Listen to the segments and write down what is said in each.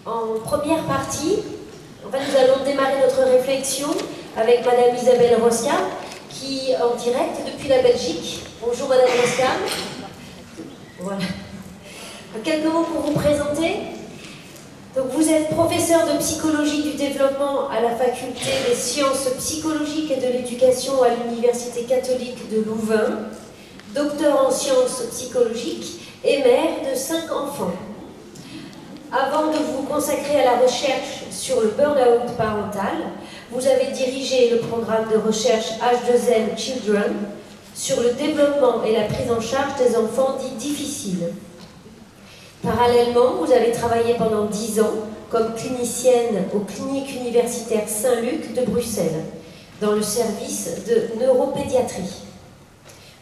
En première partie, en fait, nous allons démarrer notre réflexion avec Madame Isabelle Rosca, qui est en direct depuis la Belgique. Bonjour Madame Rosca. Voilà. Quelques mots pour vous présenter. Donc, vous êtes professeur de psychologie du développement à la faculté des sciences psychologiques et de l'éducation à l'Université catholique de Louvain, docteur en sciences psychologiques et mère de 5 enfants. Avant de vous consacrer à la recherche sur le burn-out parental, vous avez dirigé le programme de recherche H2M Children sur le développement et la prise en charge des enfants dits difficiles. Parallèlement, vous avez travaillé pendant 10 ans comme clinicienne aux cliniques universitaires Saint-Luc de Bruxelles, dans le service de neuropédiatrie.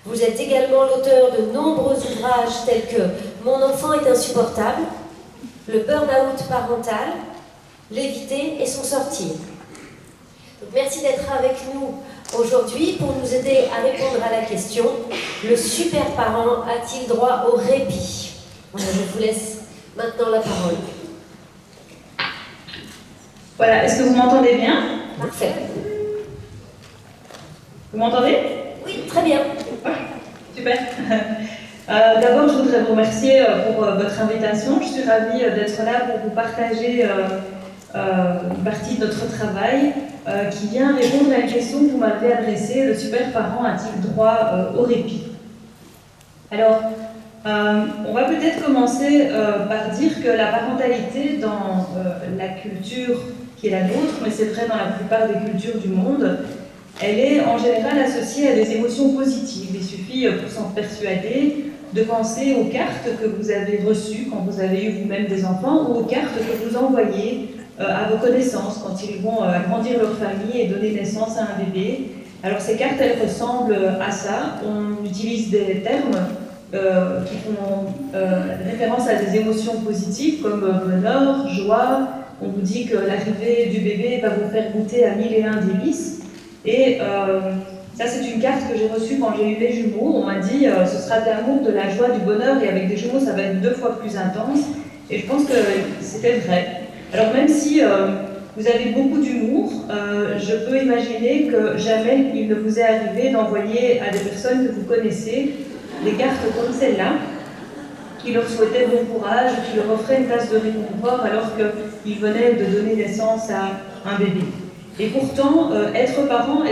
Vous êtes également l'auteur de nombreux ouvrages tels que « Mon enfant est insupportable »,« Le burn-out parental »,« L'éviter et s'en sortir ». Donc, merci d'être avec nous aujourd'hui pour nous aider à répondre à la question « Le super parent a-t-il droit au répit ?» Voilà, je vous laisse maintenant la parole. Voilà, est-ce que vous m'entendez bien? Parfait. Vous m'entendez? Oui, très bien. Super. D'abord, je voudrais vous remercier pour votre invitation. Je suis ravie d'être là pour vous partager une partie de notre travail qui vient répondre à une question que vous m'avez adressée. Le super parent a-t-il droit au répit? Alors, on va peut-être commencer par dire que la parentalité dans la culture qui est la nôtre, mais c'est vrai dans la plupart des cultures du monde, elle est en général associée à des émotions positives. Il suffit, pour s'en persuader, de penser aux cartes que vous avez reçues quand vous avez eu vous-même des enfants ou aux cartes que vous envoyez à vos connaissances quand ils vont agrandir leur famille et donner naissance à un bébé. Alors ces cartes, elles ressemblent à ça. On utilise des termes qui font référence à des émotions positives comme bonheur, joie. On vous dit que l'arrivée du bébé va vous faire goûter à 1001 délices. Et ça, c'est une carte que j'ai reçue quand j'ai eu les jumeaux. On m'a dit ce sera de l'amour, de la joie, du bonheur, et avec des jumeaux, ça va être 2 fois plus intense. Et je pense que c'était vrai. Alors même si vous avez beaucoup d'humour, je peux imaginer que jamais il ne vous est arrivé d'envoyer à des personnes que vous connaissez des cartes comme celle-là, qui leur souhaitaient bon courage, qui leur offraient une tasse de réconfort alors qu'ils venaient de donner naissance à un bébé. Et pourtant, être parent,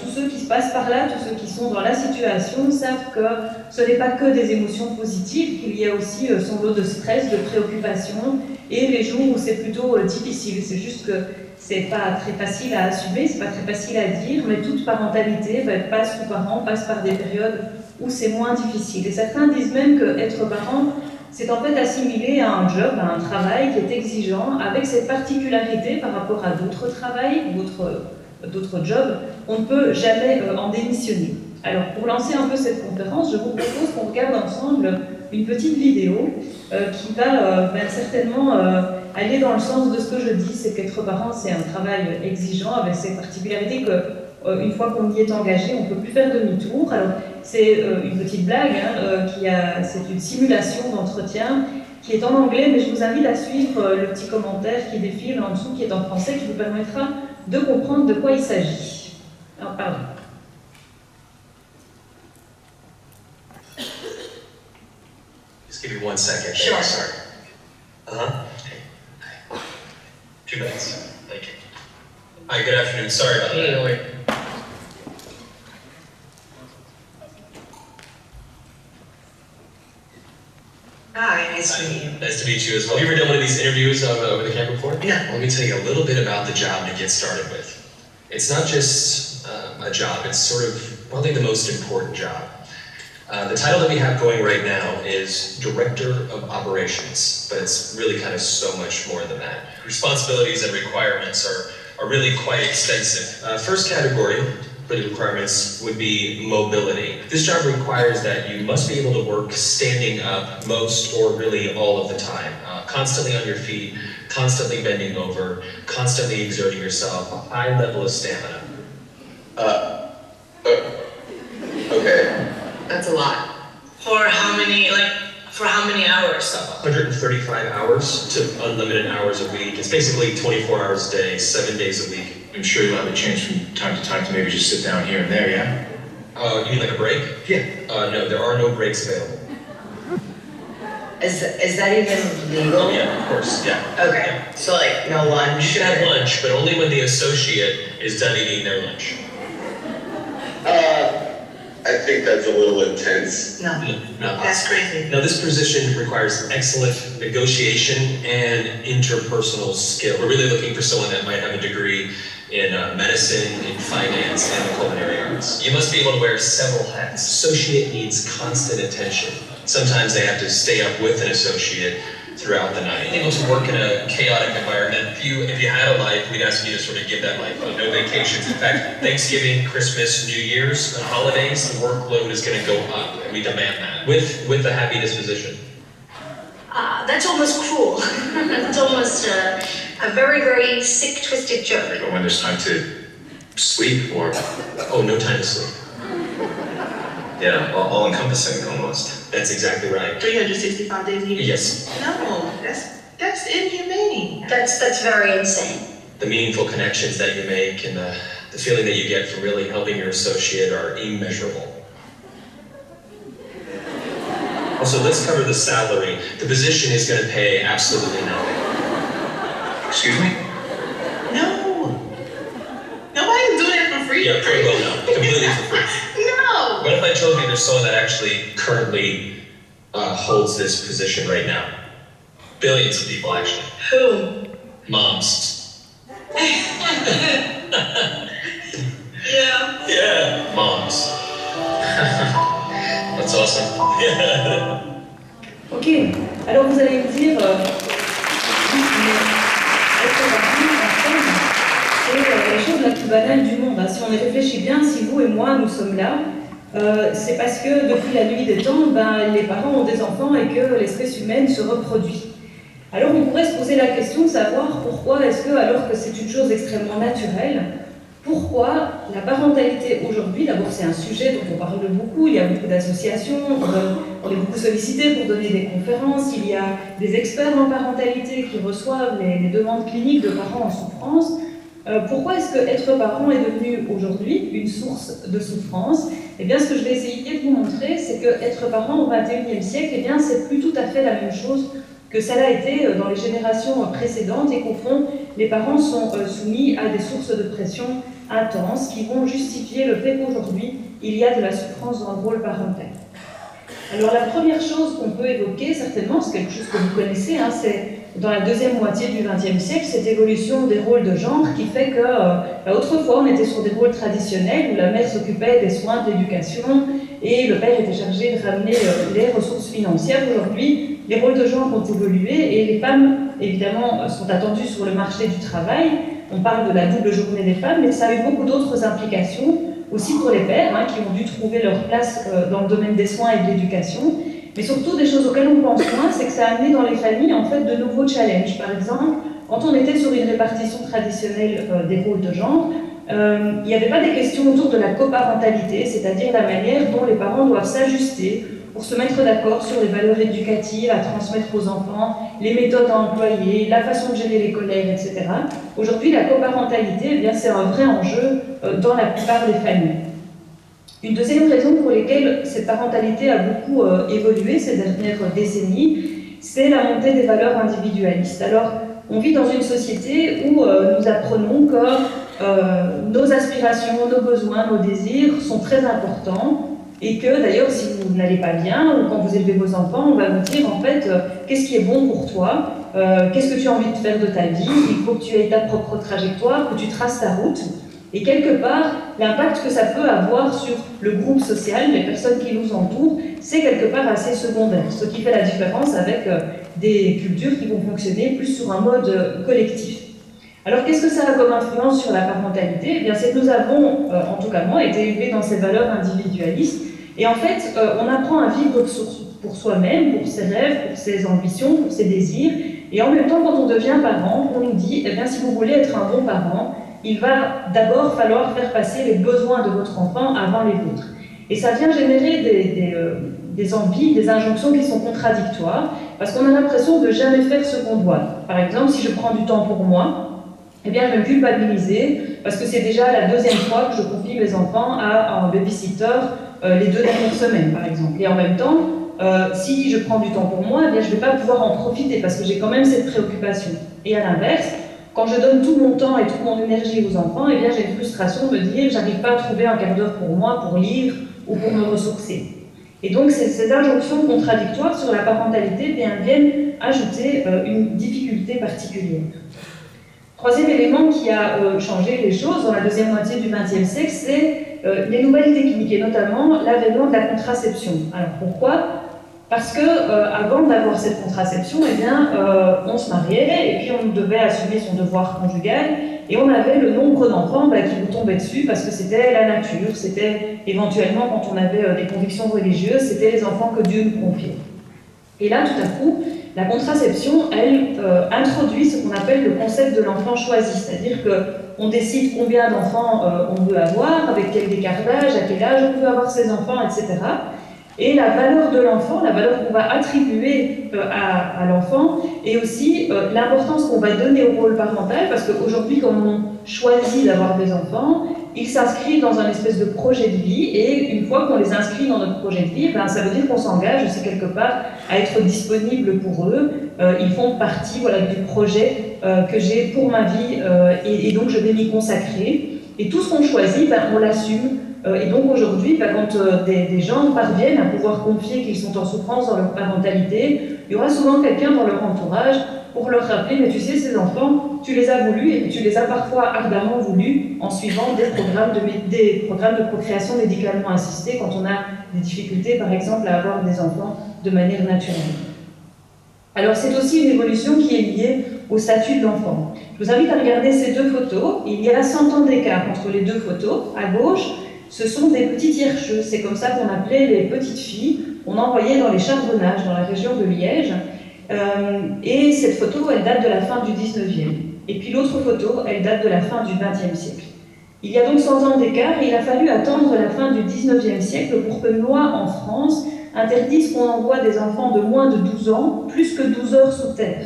tous ceux qui se passent par là, tous ceux qui sont dans la situation, savent que ce n'est pas que des émotions positives, qu'il y a aussi son lot de stress, de préoccupation, et les jours où c'est plutôt difficile. C'est juste que c'est pas très facile à assumer, c'est pas très facile à dire, mais toute parentalité passe ou parent passe par des périodes où c'est moins difficile. Et certains disent même qu'être parent, c'est en fait assimilé à un job, à un travail qui est exigeant, avec cette particularité par rapport à d'autres travails ou d'autres jobs, on ne peut jamais en démissionner. Alors, pour lancer un peu cette conférence, je vous propose qu'on regarde ensemble une petite vidéo qui va certainement aller dans le sens de ce que je dis, c'est qu'être parent, c'est un travail exigeant, avec cette particularité que une fois qu'on y est engagé, on ne peut plus faire demi-tour. Alors, c'est une petite blague, c'est une simulation d'entretien qui est en anglais, mais je vous invite à suivre le petit commentaire qui défile en dessous, qui est en français, qui vous permettra de comprendre de quoi il s'agit. Alors, pardon. Just give me 1 second. Sure, sir. Okay. 2 minutes. Thank you. Hi, good afternoon. Sorry about that. Anyway. Hi, nice to meet you. Nice to meet you as well. Have you ever done one of these interviews over the camera before? Yeah. Let me tell you a little bit about the job to get started with. It's not just a job, it's sort of probably the most important job. The title that we have going right now is Director of Operations, but it's really kind of so much more than that. Responsibilities and requirements are really quite extensive. First category for the requirements would be mobility. This job requires that you must be able to work standing up most or really all of the time, constantly on your feet, constantly bending over, constantly exerting yourself, a high level of stamina. Okay. That's a lot. For how many, for For how many hours? 135 hours to unlimited hours a week. It's basically 24 hours a day, 7 days a week. I'm sure you'll have a chance from time to time to maybe just sit down here and there, yeah? You mean like a break? Yeah. No, there are no breaks available. Is that even legal? Oh yeah, of course, yeah. Okay, so like no lunch? You can have lunch, but only when the associate is done eating their lunch. I think that's a little intense. No, No. that's crazy. Now, this position requires excellent negotiation and interpersonal skill. We're really looking for someone that might have a degree in medicine, in finance, and the culinary arts. You must be able to wear several hats. Associate needs constant attention. Sometimes they have to stay up with an associate throughout the night. Able to work in a chaotic environment. If you had a life, we'd ask you to sort of give that life no vacations. In fact, Thanksgiving, Christmas, New Year's, and holidays, the workload is going to go up, and we demand that with a happy disposition. That's almost cruel. It's almost a very, very sick, twisted joke. But when there's time to sleep or, Oh, no time to sleep. yeah, all-encompassing almost. That's exactly right. 365 days a year? Yes, No, that's inhumane. That's very insane. the meaningful connections that you make and the feeling that you get from really helping your associate are immeasurable. Also, let's cover the salary. The position is going to pay absolutely nothing. Excuse me? No. Nobody's doing it for free. Yeah, pro bono, completely for free. No. What if I told you there's someone that actually currently holds this position right now? Billions of people, actually. Who? Moms. Yeah. Yeah, moms. That's awesome. Ok, alors vous allez me dire, être parti ensemble, c'est la chose la plus banale du monde. Si on y réfléchit bien, si vous et moi nous sommes là, c'est parce que depuis la nuit des temps, les parents ont des enfants et que l'espèce humaine se reproduit. Alors on pourrait se poser la question de savoir pourquoi est-ce que, alors que c'est une chose extrêmement naturelle, pourquoi la parentalité aujourd'hui, d'abord c'est un sujet dont on parle beaucoup, il y a beaucoup d'associations, on est beaucoup sollicité pour donner des conférences, il y a des experts en parentalité qui reçoivent les demandes cliniques de parents en souffrance. Pourquoi est-ce que être parent est devenu aujourd'hui une source de souffrance? Eh bien, ce que je vais essayer de vous montrer, c'est que être parent au XXIe siècle, eh bien, c'est plus tout à fait la même chose que ça l'a été dans les générations précédentes et qu'au fond, les parents sont soumis à des sources de pression intenses qui vont justifier le fait qu'aujourd'hui, il y a de la souffrance dans le rôle parental. Alors, la première chose qu'on peut évoquer, certainement, c'est quelque chose que vous connaissez, c'est dans la deuxième moitié du XXe siècle, cette évolution des rôles de genre qui fait que autrefois on était sur des rôles traditionnels où la mère s'occupait des soins, de l'éducation et le père était chargé de ramener les ressources financières. Aujourd'hui, les rôles de genre ont évolué et les femmes, évidemment, sont attendues sur le marché du travail. On parle de la double journée des femmes, mais ça a eu beaucoup d'autres implications, aussi pour les pères qui ont dû trouver leur place dans le domaine des soins et de l'éducation. Mais surtout, des choses auxquelles on pense moins, c'est que ça a amené dans les familles en fait de nouveaux challenges. Par exemple, quand on était sur une répartition traditionnelle des rôles de genre, il n'y avait pas des questions autour de la coparentalité, c'est-à-dire la manière dont les parents doivent s'ajuster pour se mettre d'accord sur les valeurs éducatives à transmettre aux enfants, les méthodes à employer, la façon de gérer les colères, etc. Aujourd'hui, la coparentalité, eh bien, c'est un vrai enjeu dans la plupart des familles. Une deuxième raison pour laquelle cette parentalité a beaucoup évolué ces dernières décennies, c'est la montée des valeurs individualistes. Alors, on vit dans une société où nous apprenons que nos aspirations, nos besoins, nos désirs sont très importants et que d'ailleurs, si vous n'allez pas bien ou quand vous élevez vos enfants, on va vous dire en fait qu'est-ce qui est bon pour toi, qu'est-ce que tu as envie de faire de ta vie, il faut que tu aies ta propre trajectoire, que tu traces ta route. Et quelque part, l'impact que ça peut avoir sur le groupe social, les personnes qui nous entourent, c'est quelque part assez secondaire. Ce qui fait la différence avec des cultures qui vont fonctionner plus sur un mode collectif. Alors qu'est-ce que ça a comme influence sur la parentalité? Eh bien, c'est que nous avons, en tout cas moi, été élevés dans ces valeurs individualistes. Et en fait, on apprend à vivre pour soi-même, pour ses rêves, pour ses ambitions, pour ses désirs. Et en même temps, quand on devient parent, on nous dit, eh bien, si vous voulez être un bon parent, il va d'abord falloir faire passer les besoins de votre enfant avant les vôtres. Et ça vient générer des envies, des injonctions qui sont contradictoires, parce qu'on a l'impression de jamais faire ce qu'on doit. Par exemple, si je prends du temps pour moi, eh bien, je vais me culpabiliser parce que c'est déjà la deuxième fois que je confie mes enfants à un babysitter les 2 dernières semaines, par exemple. Et en même temps, si je prends du temps pour moi, eh bien, je ne vais pas pouvoir en profiter parce que j'ai quand même cette préoccupation. Et à l'inverse, quand je donne tout mon temps et toute mon énergie aux enfants, eh bien, j'ai une frustration de me dire que je n'arrive pas à trouver un quart d'heure pour moi, pour lire ou pour me ressourcer. Et donc, ces injonctions contradictoires sur la parentalité eh bien, viennent ajouter une difficulté particulière. Troisième élément qui a changé les choses dans la deuxième moitié du XXe siècle, c'est les nouvelles techniques, et notamment l'avènement de la contraception. Alors pourquoi ? Parce que avant d'avoir cette contraception, eh bien, on se mariait et puis on devait assumer son devoir conjugal et on avait le nombre d'enfants qui nous tombaient dessus parce que c'était la nature, c'était éventuellement quand on avait des convictions religieuses, c'était les enfants que Dieu nous confiait. Et là, tout à coup, la contraception, elle introduit ce qu'on appelle le concept de l'enfant choisi, c'est-à-dire qu'on décide combien d'enfants on veut avoir, avec quel décart d'âge, à quel âge on veut avoir ses enfants, etc. Et la valeur de l'enfant, la valeur qu'on va attribuer à l'enfant, et aussi l'importance qu'on va donner au rôle parental, parce qu'aujourd'hui, quand on choisit d'avoir des enfants, ils s'inscrivent dans un espèce de projet de vie, et une fois qu'on les inscrit dans notre projet de vie, ben, ça veut dire qu'on s'engage aussi quelque part à être disponible pour eux. Ils font partie du projet que j'ai pour ma vie, et donc je vais m'y consacrer. Et tout ce qu'on choisit, ben, on l'assume. Et donc aujourd'hui, quand des gens parviennent à pouvoir confier qu'ils sont en souffrance dans leur parentalité, il y aura souvent quelqu'un dans leur entourage pour leur rappeler, mais tu sais, ces enfants, tu les as voulus et tu les as parfois ardemment voulus en suivant des programmes de procréation médicalement assistée quand on a des difficultés, par exemple, à avoir des enfants de manière naturelle. Alors c'est aussi une évolution qui est liée au statut de l'enfant. Je vous invite à regarder ces 2 photos. Il y a 100 ans d'écart entre les 2 photos. À gauche, ce sont des petites Hirscheuses, c'est comme ça qu'on appelait les petites filles. On envoyait dans les charbonnages, dans la région de Liège. Et cette photo, elle date de la fin du 19e. Et puis l'autre photo, elle date de la fin du 20e siècle. Il y a donc 100 ans d'écart, et il a fallu attendre la fin du 19e siècle pour que une loi en France interdise qu'on envoie des enfants de moins de 12 ans, plus que 12 heures sous terre.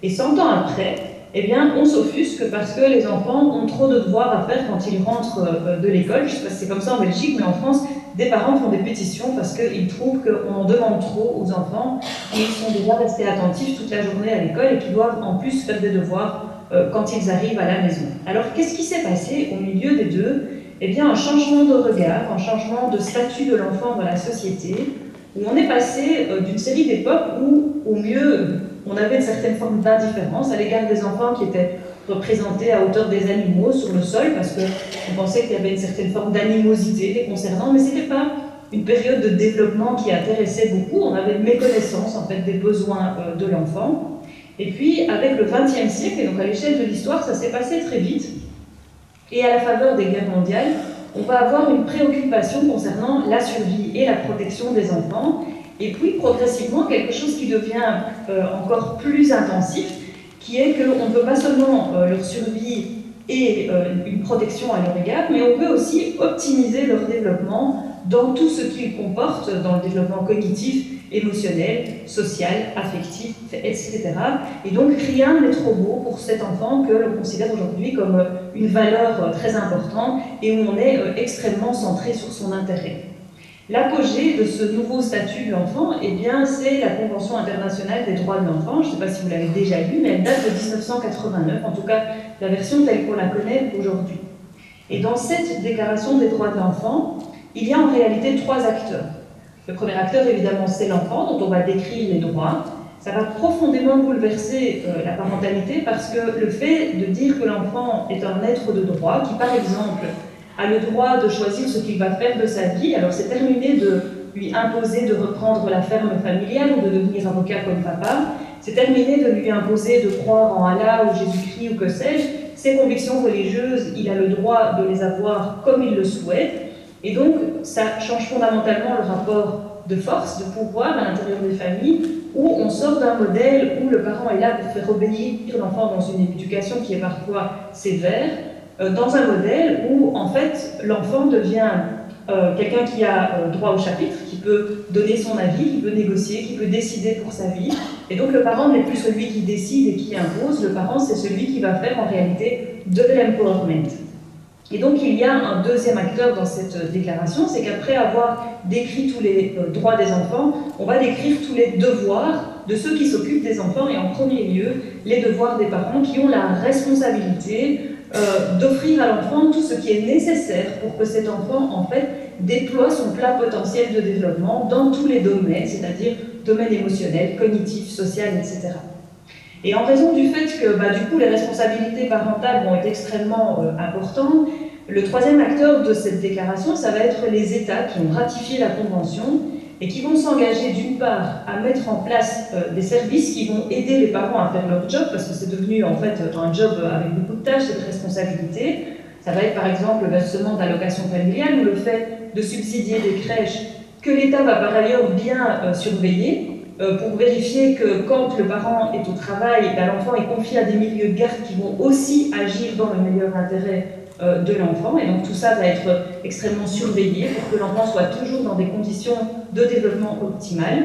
Et 100 ans après, eh bien, on s'offusque parce que les enfants ont trop de devoirs à faire quand ils rentrent de l'école. Je ne sais pas si c'est comme ça en Belgique, mais en France, des parents font des pétitions parce qu'ils trouvent qu'on en demande trop aux enfants et ils sont déjà restés attentifs toute la journée à l'école et qu'ils doivent en plus faire des devoirs quand ils arrivent à la maison. Alors, qu'est-ce qui s'est passé au milieu des deux ? Eh bien, un changement de regard, un changement de statut de l'enfant dans la société, où on est passé d'une série d'époques où, au mieux, on avait une certaine forme d'indifférence à l'égard des enfants qui étaient représentés à hauteur des animaux sur le sol, parce qu'on pensait qu'il y avait une certaine forme d'animosité les concernant, mais ce n'était pas une période de développement qui intéressait beaucoup. On avait une méconnaissance en fait, des besoins de l'enfant. Et puis, avec le XXe siècle, et donc à l'échelle de l'histoire, ça s'est passé très vite. Et à la faveur des guerres mondiales, on va avoir une préoccupation concernant la survie et la protection des enfants. Et puis, progressivement, quelque chose qui devient encore plus intensif, qui est qu'on ne veut pas seulement leur survie et une protection à leur égard, mais on veut aussi optimiser leur développement dans tout ce qu'ils comportent, dans le développement cognitif, émotionnel, social, affectif, etc. Et donc, rien n'est trop beau pour cet enfant que l'on considère aujourd'hui comme une valeur très importante et où on est extrêmement centré sur son intérêt. L'apogée de ce nouveau statut de l'enfant, eh bien, c'est la Convention internationale des droits de l'enfant. Je ne sais pas si vous l'avez déjà lue, mais elle date de 1989, en tout cas la version telle qu'on la connaît aujourd'hui. Et dans cette Déclaration des droits de l'enfant, il y a en réalité 3 acteurs. Le premier acteur, évidemment, c'est l'enfant, dont on va décrire les droits. Ça va profondément bouleverser la parentalité parce que le fait de dire que l'enfant est un être de droit, qui par exemple a le droit de choisir ce qu'il va faire de sa vie, alors c'est terminé de lui imposer de reprendre la ferme familiale ou de devenir avocat comme papa, c'est terminé de lui imposer de croire en Allah ou Jésus-Christ ou que sais-je, ses convictions religieuses, il a le droit de les avoir comme il le souhaite, et donc ça change fondamentalement le rapport de force, de pouvoir à l'intérieur des familles, où on sort d'un modèle où le parent est là pour faire obéir l'enfant dans une éducation qui est parfois sévère, dans un modèle où en fait l'enfant devient quelqu'un qui a droit au chapitre, qui peut donner son avis, qui peut négocier, qui peut décider pour sa vie. Et donc le parent n'est plus celui qui décide et qui impose, le parent c'est celui qui va faire en réalité de l'empowerment. Et donc il y a un deuxième acteur dans cette déclaration, c'est qu'après avoir décrit tous les droits des enfants, on va décrire tous les devoirs de ceux qui s'occupent des enfants, et en premier lieu, les devoirs des parents qui ont la responsabilité d'offrir à l'enfant tout ce qui est nécessaire pour que cet enfant, en fait, déploie son plein potentiel de développement dans tous les domaines, c'est-à-dire domaine émotionnel, cognitif, social, etc. Et en raison du fait que, du coup, les responsabilités parentales vont être extrêmement importantes, le troisième acteur de cette déclaration, ça va être les États qui ont ratifié la Convention et qui vont s'engager d'une part à mettre en place des services qui vont aider les parents à faire leur job, parce que c'est devenu en fait un job avec beaucoup de tâches et de responsabilités. Ça va être par exemple le versement d'allocations familiales ou le fait de subsidier des crèches que l'État va par ailleurs bien surveiller pour vérifier que quand le parent est au travail, l'enfant est confié à des milieux de garde qui vont aussi agir dans le meilleur intérêt de l'enfant, et donc tout ça va être extrêmement surveillé pour que l'enfant soit toujours dans des conditions de développement optimales.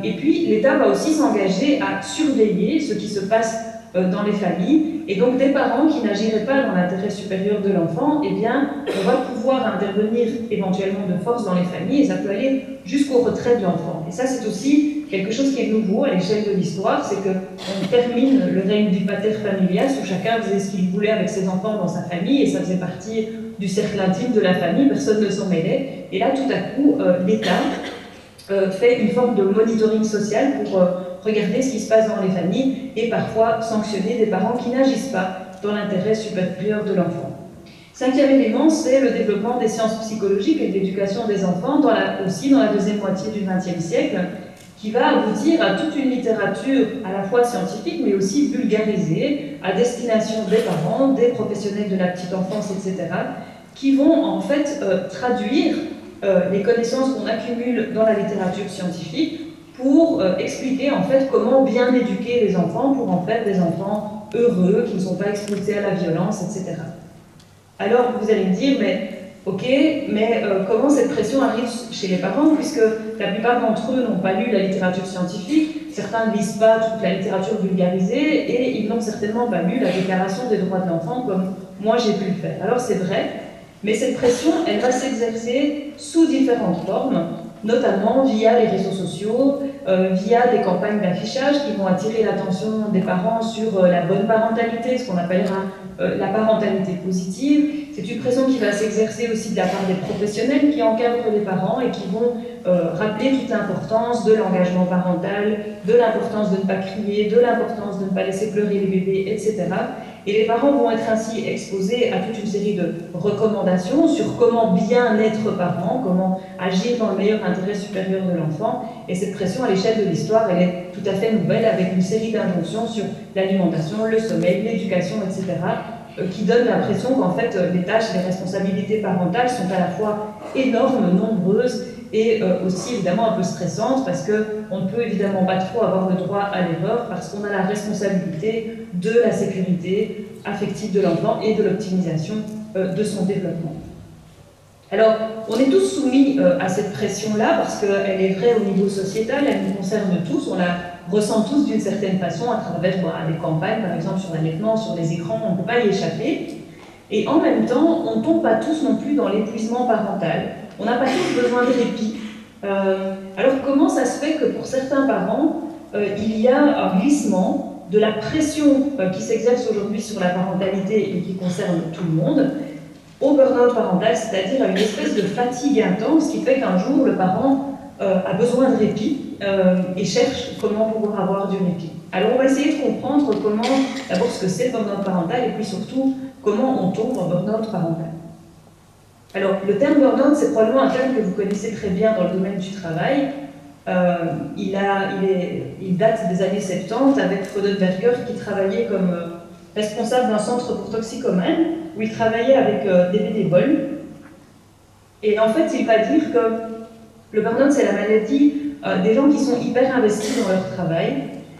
Et puis l'État va aussi s'engager à surveiller ce qui se passe dans les familles, et donc des parents qui n'agiraient pas dans l'intérêt supérieur de l'enfant, eh bien on va pouvoir intervenir éventuellement de force dans les familles, et ça peut aller jusqu'au retrait de l'enfant. Et ça c'est aussi quelque chose qui est nouveau à l'échelle de l'histoire, c'est qu'on termine le règne du pater familias, où chacun faisait ce qu'il voulait avec ses enfants dans sa famille, et ça faisait partie du cercle intime de la famille, personne ne s'en mêlait. Et là, tout à coup, l'État fait une forme de monitoring social pour regarder ce qui se passe dans les familles, et parfois sanctionner des parents qui n'agissent pas dans l'intérêt supérieur de l'enfant. Cinquième élément, c'est le développement des sciences psychologiques et de l'éducation des enfants, aussi dans la deuxième moitié du XXe siècle, qui va aboutir à toute une littérature à la fois scientifique, mais aussi vulgarisée, à destination des parents, des professionnels de la petite enfance, etc., qui vont en fait traduire les connaissances qu'on accumule dans la littérature scientifique pour expliquer en fait comment bien éduquer les enfants pour en faire des enfants heureux, qui ne sont pas exposés à la violence, etc. Alors vous allez me dire, mais ok, mais comment cette pression arrive chez les parents, puisque la plupart d'entre eux n'ont pas lu la littérature scientifique, certains ne lisent pas toute la littérature vulgarisée, et ils n'ont certainement pas lu la Déclaration des droits de l'enfant comme moi j'ai pu le faire. Alors c'est vrai, mais cette pression, elle va s'exercer sous différentes formes, notamment via les réseaux sociaux, via des campagnes d'affichage qui vont attirer l'attention des parents sur la bonne parentalité, ce qu'on appellera la parentalité positive. C'est une pression qui va s'exercer aussi de la part des professionnels qui encadrent les parents et qui vont rappeler toute l'importance de l'engagement parental, de l'importance de ne pas crier, de l'importance de ne pas laisser pleurer les bébés, etc. Et les parents vont être ainsi exposés à toute une série de recommandations sur comment bien être parent, comment agir dans le meilleur intérêt supérieur de l'enfant. Et cette pression à l'échelle de l'histoire, elle est tout à fait nouvelle, avec une série d'injonctions sur l'alimentation, le sommeil, l'éducation, etc., qui donnent l'impression qu'en fait les tâches et les responsabilités parentales sont à la fois énormes, nombreuses, et aussi évidemment un peu stressantes, parce qu'on ne peut évidemment pas trop avoir le droit à l'erreur, parce qu'on a la responsabilité de la sécurité affective de l'enfant et de l'optimisation de son développement. Alors, on est tous soumis à cette pression-là, parce qu'elle est vraie au niveau sociétal, elle nous concerne tous, on la ressent tous d'une certaine façon à travers des campagnes, par exemple sur l'allaitement, sur les écrans, on ne peut pas y échapper. Et en même temps, on ne tombe pas tous non plus dans l'épuisement parental. On n'a pas tous besoin de répit. Alors comment ça se fait que pour certains parents, il y a un glissement de la pression qui s'exerce aujourd'hui sur la parentalité et qui concerne tout le monde, au burn-out parental, c'est-à-dire à une espèce de fatigue intense qui fait qu'un jour le parent a besoin de répit et cherche comment pouvoir avoir du répit. Alors on va essayer de comprendre comment, d'abord ce que c'est le burn-out parental, et puis surtout comment on tombe en burn-out parental. Alors le terme burn-out, c'est probablement un terme que vous connaissez très bien dans le domaine du travail. Il date des années 70 avec Freudenberger qui travaillait comme responsable d'un centre pour toxicomanes, où il travaillait avec des bénévoles. Et en fait, il va dire que le burn-out, c'est la maladie des gens qui sont hyper investis dans leur travail,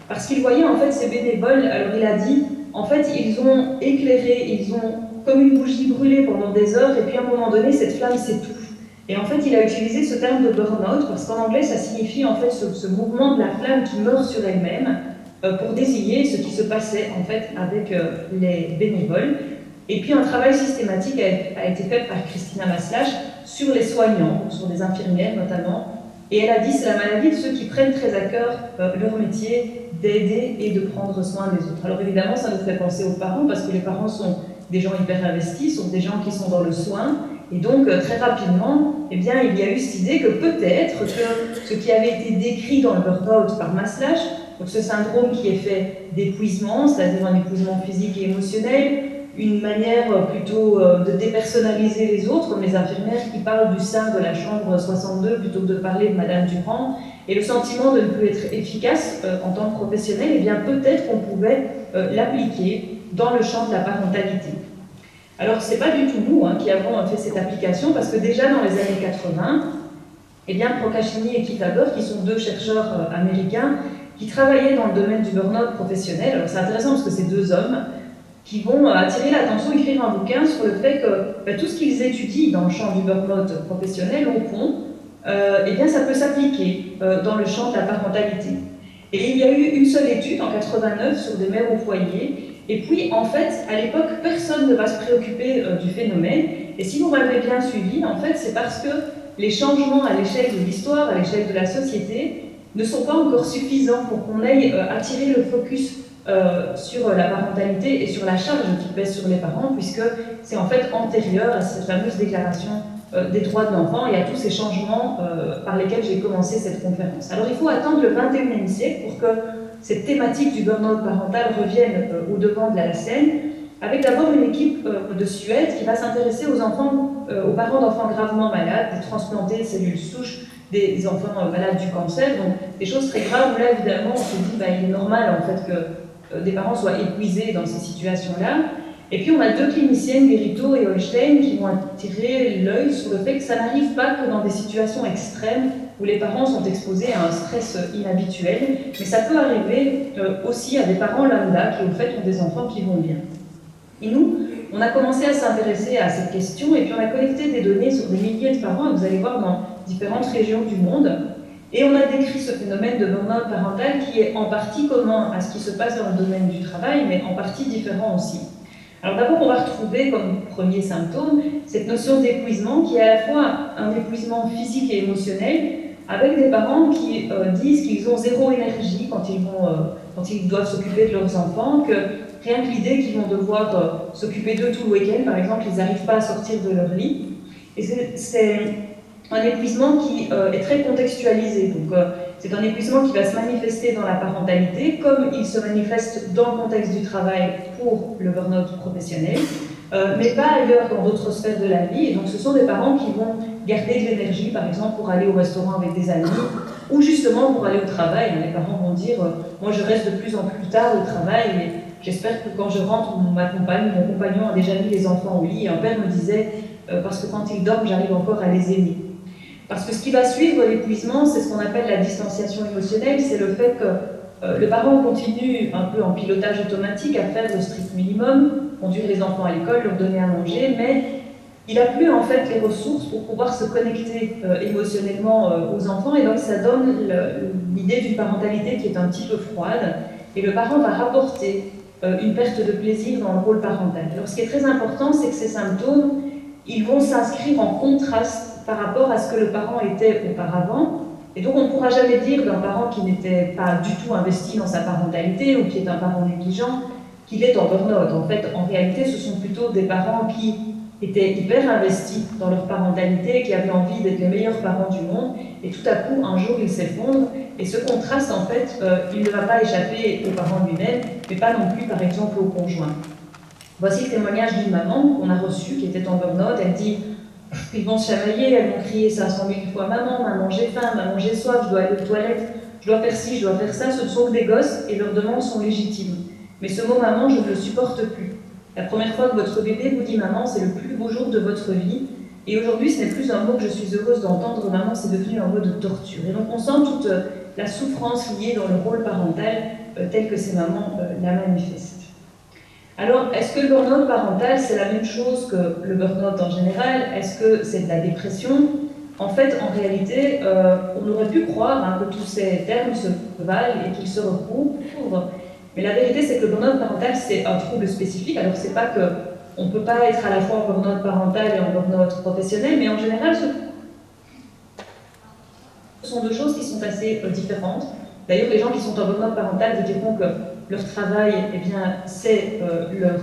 parce qu'il voyait en fait ces bénévoles, alors il a dit, en fait, ils ont éclairé, ils ont comme une bougie brûlée pendant des heures, et puis à un moment donné, cette flamme s'étouffe. Et en fait, il a utilisé ce terme de burn-out parce qu'en anglais, ça signifie en fait ce mouvement de la flamme qui meurt sur elle-même pour désigner ce qui se passait en fait avec les bénévoles. Et puis un travail systématique a été fait par Christina Maslach sur les soignants, sur les infirmières notamment. Et elle a dit c'est la maladie de ceux qui prennent très à cœur leur métier d'aider et de prendre soin des autres. Alors évidemment, ça nous fait penser aux parents parce que les parents sont des gens hyper investis, sont des gens qui sont dans le soin. Et donc, très rapidement, eh bien, il y a eu cette idée que peut-être que ce qui avait été décrit dans le burn-out par Maslach, donc ce syndrome qui est fait d'épuisement, c'est-à-dire un épuisement physique et émotionnel, une manière plutôt de dépersonnaliser les autres, comme les infirmières qui parlent du sein de la chambre 62 plutôt que de parler de Madame Durand, et le sentiment de ne plus être efficace en tant que professionnel, eh bien, peut-être qu'on pouvait l'appliquer dans le champ de la parentalité. Alors, ce n'est pas du tout nous qui avons fait cette application, parce que déjà dans les années 80, eh bien, Procaccini et Kitaber, qui sont deux chercheurs américains, qui travaillaient dans le domaine du burn-out professionnel, alors c'est intéressant parce que c'est deux hommes, qui vont attirer l'attention, écrire un bouquin sur le fait que tout ce qu'ils étudient dans le champ du burn-out professionnel, au fond, eh bien, ça peut s'appliquer dans le champ de la parentalité. Et il y a eu une seule étude en 89 sur des mères au foyer. Et puis, en fait, à l'époque, personne ne va se préoccuper du phénomène. Et si vous m'avez bien suivi, en fait, c'est parce que les changements à l'échelle de l'histoire, à l'échelle de la société, ne sont pas encore suffisants pour qu'on aille attirer le focus sur la parentalité et sur la charge qui pèse sur les parents, puisque c'est en fait antérieur à cette fameuse déclaration des droits de l'enfant et à tous ces changements par lesquels j'ai commencé cette conférence. Alors, il faut attendre le 21e siècle pour que cette thématique du burn-out parental revienne au devant de la scène, avec d'abord une équipe de Suède qui va s'intéresser aux parents d'enfants gravement malades, pour transplanter les cellules souches des enfants malades du cancer, donc des choses très graves où là évidemment on se dit il est normal en fait que des parents soient épuisés dans ces situations-là. Et puis on a deux cliniciennes, Guerito et Holstein, qui vont attirer l'œil sur le fait que ça n'arrive pas que dans des situations extrêmes où les parents sont exposés à un stress inhabituel, mais ça peut arriver aussi à des parents lambda qui, au fait, ont des enfants qui vont bien. Et nous, on a commencé à s'intéresser à cette question, et puis on a collecté des données sur des milliers de parents, et vous allez voir dans différentes régions du monde, et on a décrit ce phénomène de burn-out parental qui est en partie commun à ce qui se passe dans le domaine du travail, mais en partie différent aussi. Alors d'abord, on va retrouver comme premier symptôme cette notion d'épuisement qui est à la fois un épuisement physique et émotionnel, avec des parents qui disent qu'ils ont zéro énergie quand ils doivent s'occuper de leurs enfants, que rien que l'idée qu'ils vont devoir s'occuper d'eux tout le week-end, par exemple, ils n'arrivent pas à sortir de leur lit. Et c'est un épuisement qui est très contextualisé. Donc, c'est un épuisement qui va se manifester dans la parentalité, comme il se manifeste dans le contexte du travail pour le burn-out professionnel, mais pas ailleurs dans d'autres sphères de la vie. Et donc, ce sont des parents qui vont garder de l'énergie, par exemple, pour aller au restaurant avec des amis, ou justement pour aller au travail. Les parents vont dire moi, je reste de plus en plus tard au travail, et j'espère que quand je rentre, ma compagne, mon compagnon a déjà mis les enfants au lit. Et un père me disait parce que quand ils dorment, j'arrive encore à les aimer. Parce que ce qui va suivre l'épuisement, c'est ce qu'on appelle la distanciation émotionnelle, c'est le fait que le parent continue un peu en pilotage automatique à faire le strict minimum, conduire les enfants à l'école, leur donner à manger, mais il n'a plus en fait les ressources pour pouvoir se connecter émotionnellement aux enfants, et donc ça donne l'idée d'une parentalité qui est un petit peu froide, et le parent va rapporter une perte de plaisir dans le rôle parental. Alors ce qui est très important, c'est que ces symptômes, ils vont s'inscrire en contraste par rapport à ce que le parent était auparavant. Et donc on ne pourra jamais dire d'un parent qui n'était pas du tout investi dans sa parentalité ou qui est un parent négligent qu'il est en burn-out. En fait, en réalité, ce sont plutôt des parents qui étaient hyper investis dans leur parentalité, qui avaient envie d'être les meilleurs parents du monde, et tout à coup, un jour, ils s'effondrent. Et ce contraste, en fait, il ne va pas échapper au parent lui-même, mais pas non plus, par exemple, au conjoint. Voici le témoignage d'une maman qu'on a reçu, qui était en burn-out. Elle dit « Ils vont se chamailler, elles vont crier 500 000 fois « Maman, maman, j'ai faim, maman, j'ai soif, je dois aller aux toilettes, je dois faire ci, je dois faire ça. » Ce ne sont que des gosses et leurs demandes sont légitimes. Mais ce mot « maman », je ne le supporte plus. La première fois que votre bébé vous dit « maman », c'est le plus beau jour de votre vie. Et aujourd'hui, ce n'est plus un mot que je suis heureuse d'entendre. « Maman », c'est devenu un mot de torture. Et donc, on sent toute la souffrance liée dans le rôle parental tel que ces mamans la manifestent. Alors, est-ce que le burn-out parental, c'est la même chose que le burn-out en général? Est-ce que c'est de la dépression? en fait, en réalité, on aurait pu croire hein, que tous ces termes se valent et qu'ils se recouvrent. Mais la vérité, c'est que le burn-out parental, c'est un trouble spécifique. Alors, c'est pas qu'on ne peut pas être à la fois en burn-out parental et en burn-out professionnel, mais en général, ce sont deux choses qui sont assez différentes. D'ailleurs, les gens qui sont en burn-out parental vous diront que leur travail, eh bien, c'est leur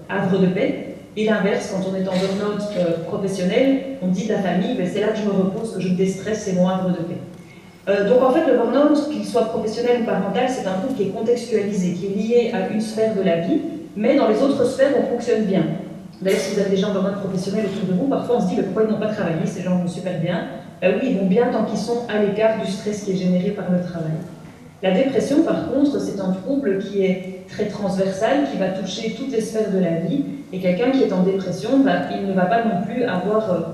havre de paix. Et l'inverse, quand on est en burn-out professionnel, on dit de la famille, ben, c'est là que je me repose, que je me déstresse, c'est mon havre de paix. Donc en fait, le burn-out, qu'il soit professionnel ou parental, c'est un trouble qui est contextualisé, qui est lié à une sphère de la vie, mais dans les autres sphères, on fonctionne bien. D'ailleurs, si vous avez des gens en burn-out professionnel autour de vous, parfois on se dit, mais pourquoi ils n'ont pas travaillé, ces gens vont super bien. Oui, ils vont bien tant qu'ils sont à l'écart du stress qui est généré par le travail. La dépression, par contre, c'est un trouble qui est très transversal, qui va toucher toutes les sphères de la vie, et quelqu'un qui est en dépression, il ne va pas non plus avoir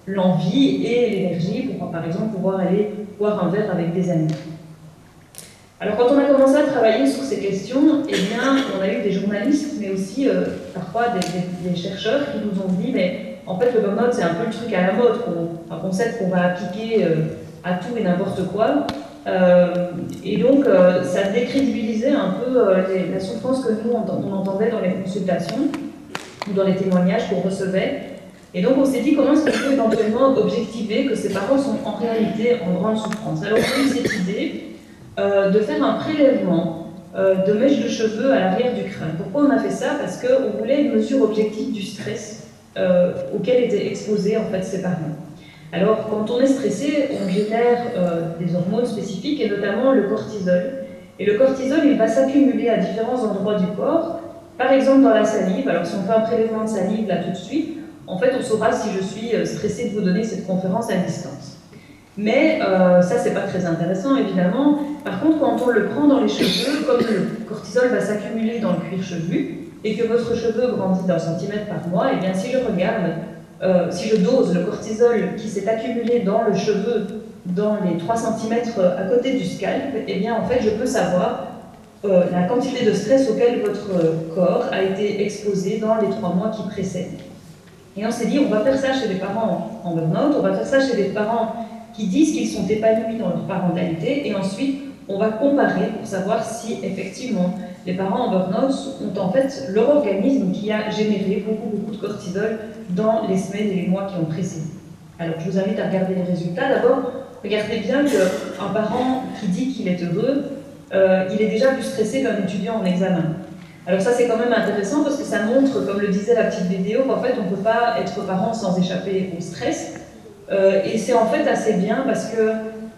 l'envie et l'énergie pour, par exemple, pouvoir aller boire un verre avec des amis. Alors, quand on a commencé à travailler sur ces questions, eh bien, on a eu des journalistes, mais aussi parfois des chercheurs qui nous ont dit, mais en fait, le burn-out, c'est un peu le truc à la mode, un concept qu'on va appliquer à tout et n'importe quoi. Et donc, ça décrédibilisait un peu la souffrance que nous, on entendait dans les consultations ou dans les témoignages qu'on recevait. Et donc, on s'est dit comment est-ce qu'on peut éventuellement objectiver que ces parents sont en réalité en grande souffrance. Alors, on a eu cette idée de faire un prélèvement de mèches de cheveux à l'arrière du crâne. Pourquoi on a fait ça? Parce qu'on voulait une mesure objective du stress auquel étaient exposés en fait ces parents. Alors, quand on est stressé, on génère des hormones spécifiques, et notamment le cortisol. Et le cortisol, il va s'accumuler à différents endroits du corps, par exemple dans la salive. Alors, si on fait un prélèvement de salive là tout de suite, en fait, on saura si je suis stressée de vous donner cette conférence à distance. Mais ça, c'est pas très intéressant, évidemment. Par contre, quand on le prend dans les cheveux, comme le cortisol va s'accumuler dans le cuir chevelu, et que votre cheveu grandit d'1 centimètre par mois, et bien si je regarde, si je dose le cortisol qui s'est accumulé dans le cheveu dans les 3 cm à côté du scalp, et bien en fait je peux savoir la quantité de stress auquel votre corps a été exposé dans les 3 mois qui précèdent. Et on s'est dit, on va faire ça chez des parents en burn-out, on va faire ça chez des parents qui disent qu'ils sont épanouis dans leur parentalité, et ensuite on va comparer pour savoir si effectivement les parents en burn-out ont en fait leur organisme qui a généré beaucoup de cortisol dans les semaines et les mois qui ont précédé. Alors je vous invite à regarder les résultats. D'abord, regardez bien qu'un parent qui dit qu'il est heureux, il est déjà plus stressé qu'un étudiant en examen. Alors ça c'est quand même intéressant parce que ça montre, comme le disait la petite vidéo, qu'en fait on ne peut pas être parent sans échapper au stress. Et c'est en fait assez bien parce que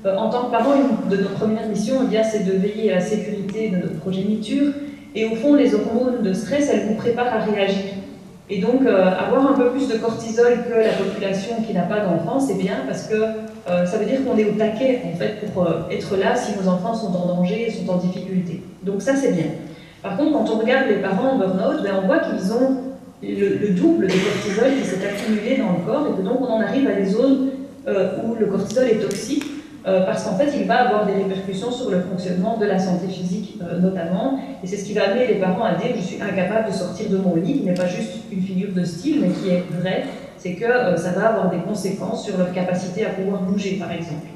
en tant que parent, une de nos premières missions, eh bien, c'est de veiller à la sécurité de notre progéniture. Et au fond, les hormones de stress, elles vous préparent à réagir. Et donc, avoir un peu plus de cortisol que la population qui n'a pas d'enfants, c'est bien parce que ça veut dire qu'on est au taquet, en fait, pour être là si nos enfants sont en danger, sont en difficulté. Donc ça, c'est bien. Par contre, quand on regarde les parents en burn-out, ben, on voit qu'ils ont le double de cortisol qui s'est accumulé dans le corps et que donc on en arrive à des zones où le cortisol est toxique. Parce qu'en fait, il va avoir des répercussions sur le fonctionnement de la santé physique notamment, et c'est ce qui va amener les parents à dire « je suis incapable de sortir de mon lit », qui n'est pas juste une figure de style, mais qui est vraie, c'est que ça va avoir des conséquences sur leur capacité à pouvoir bouger, par exemple.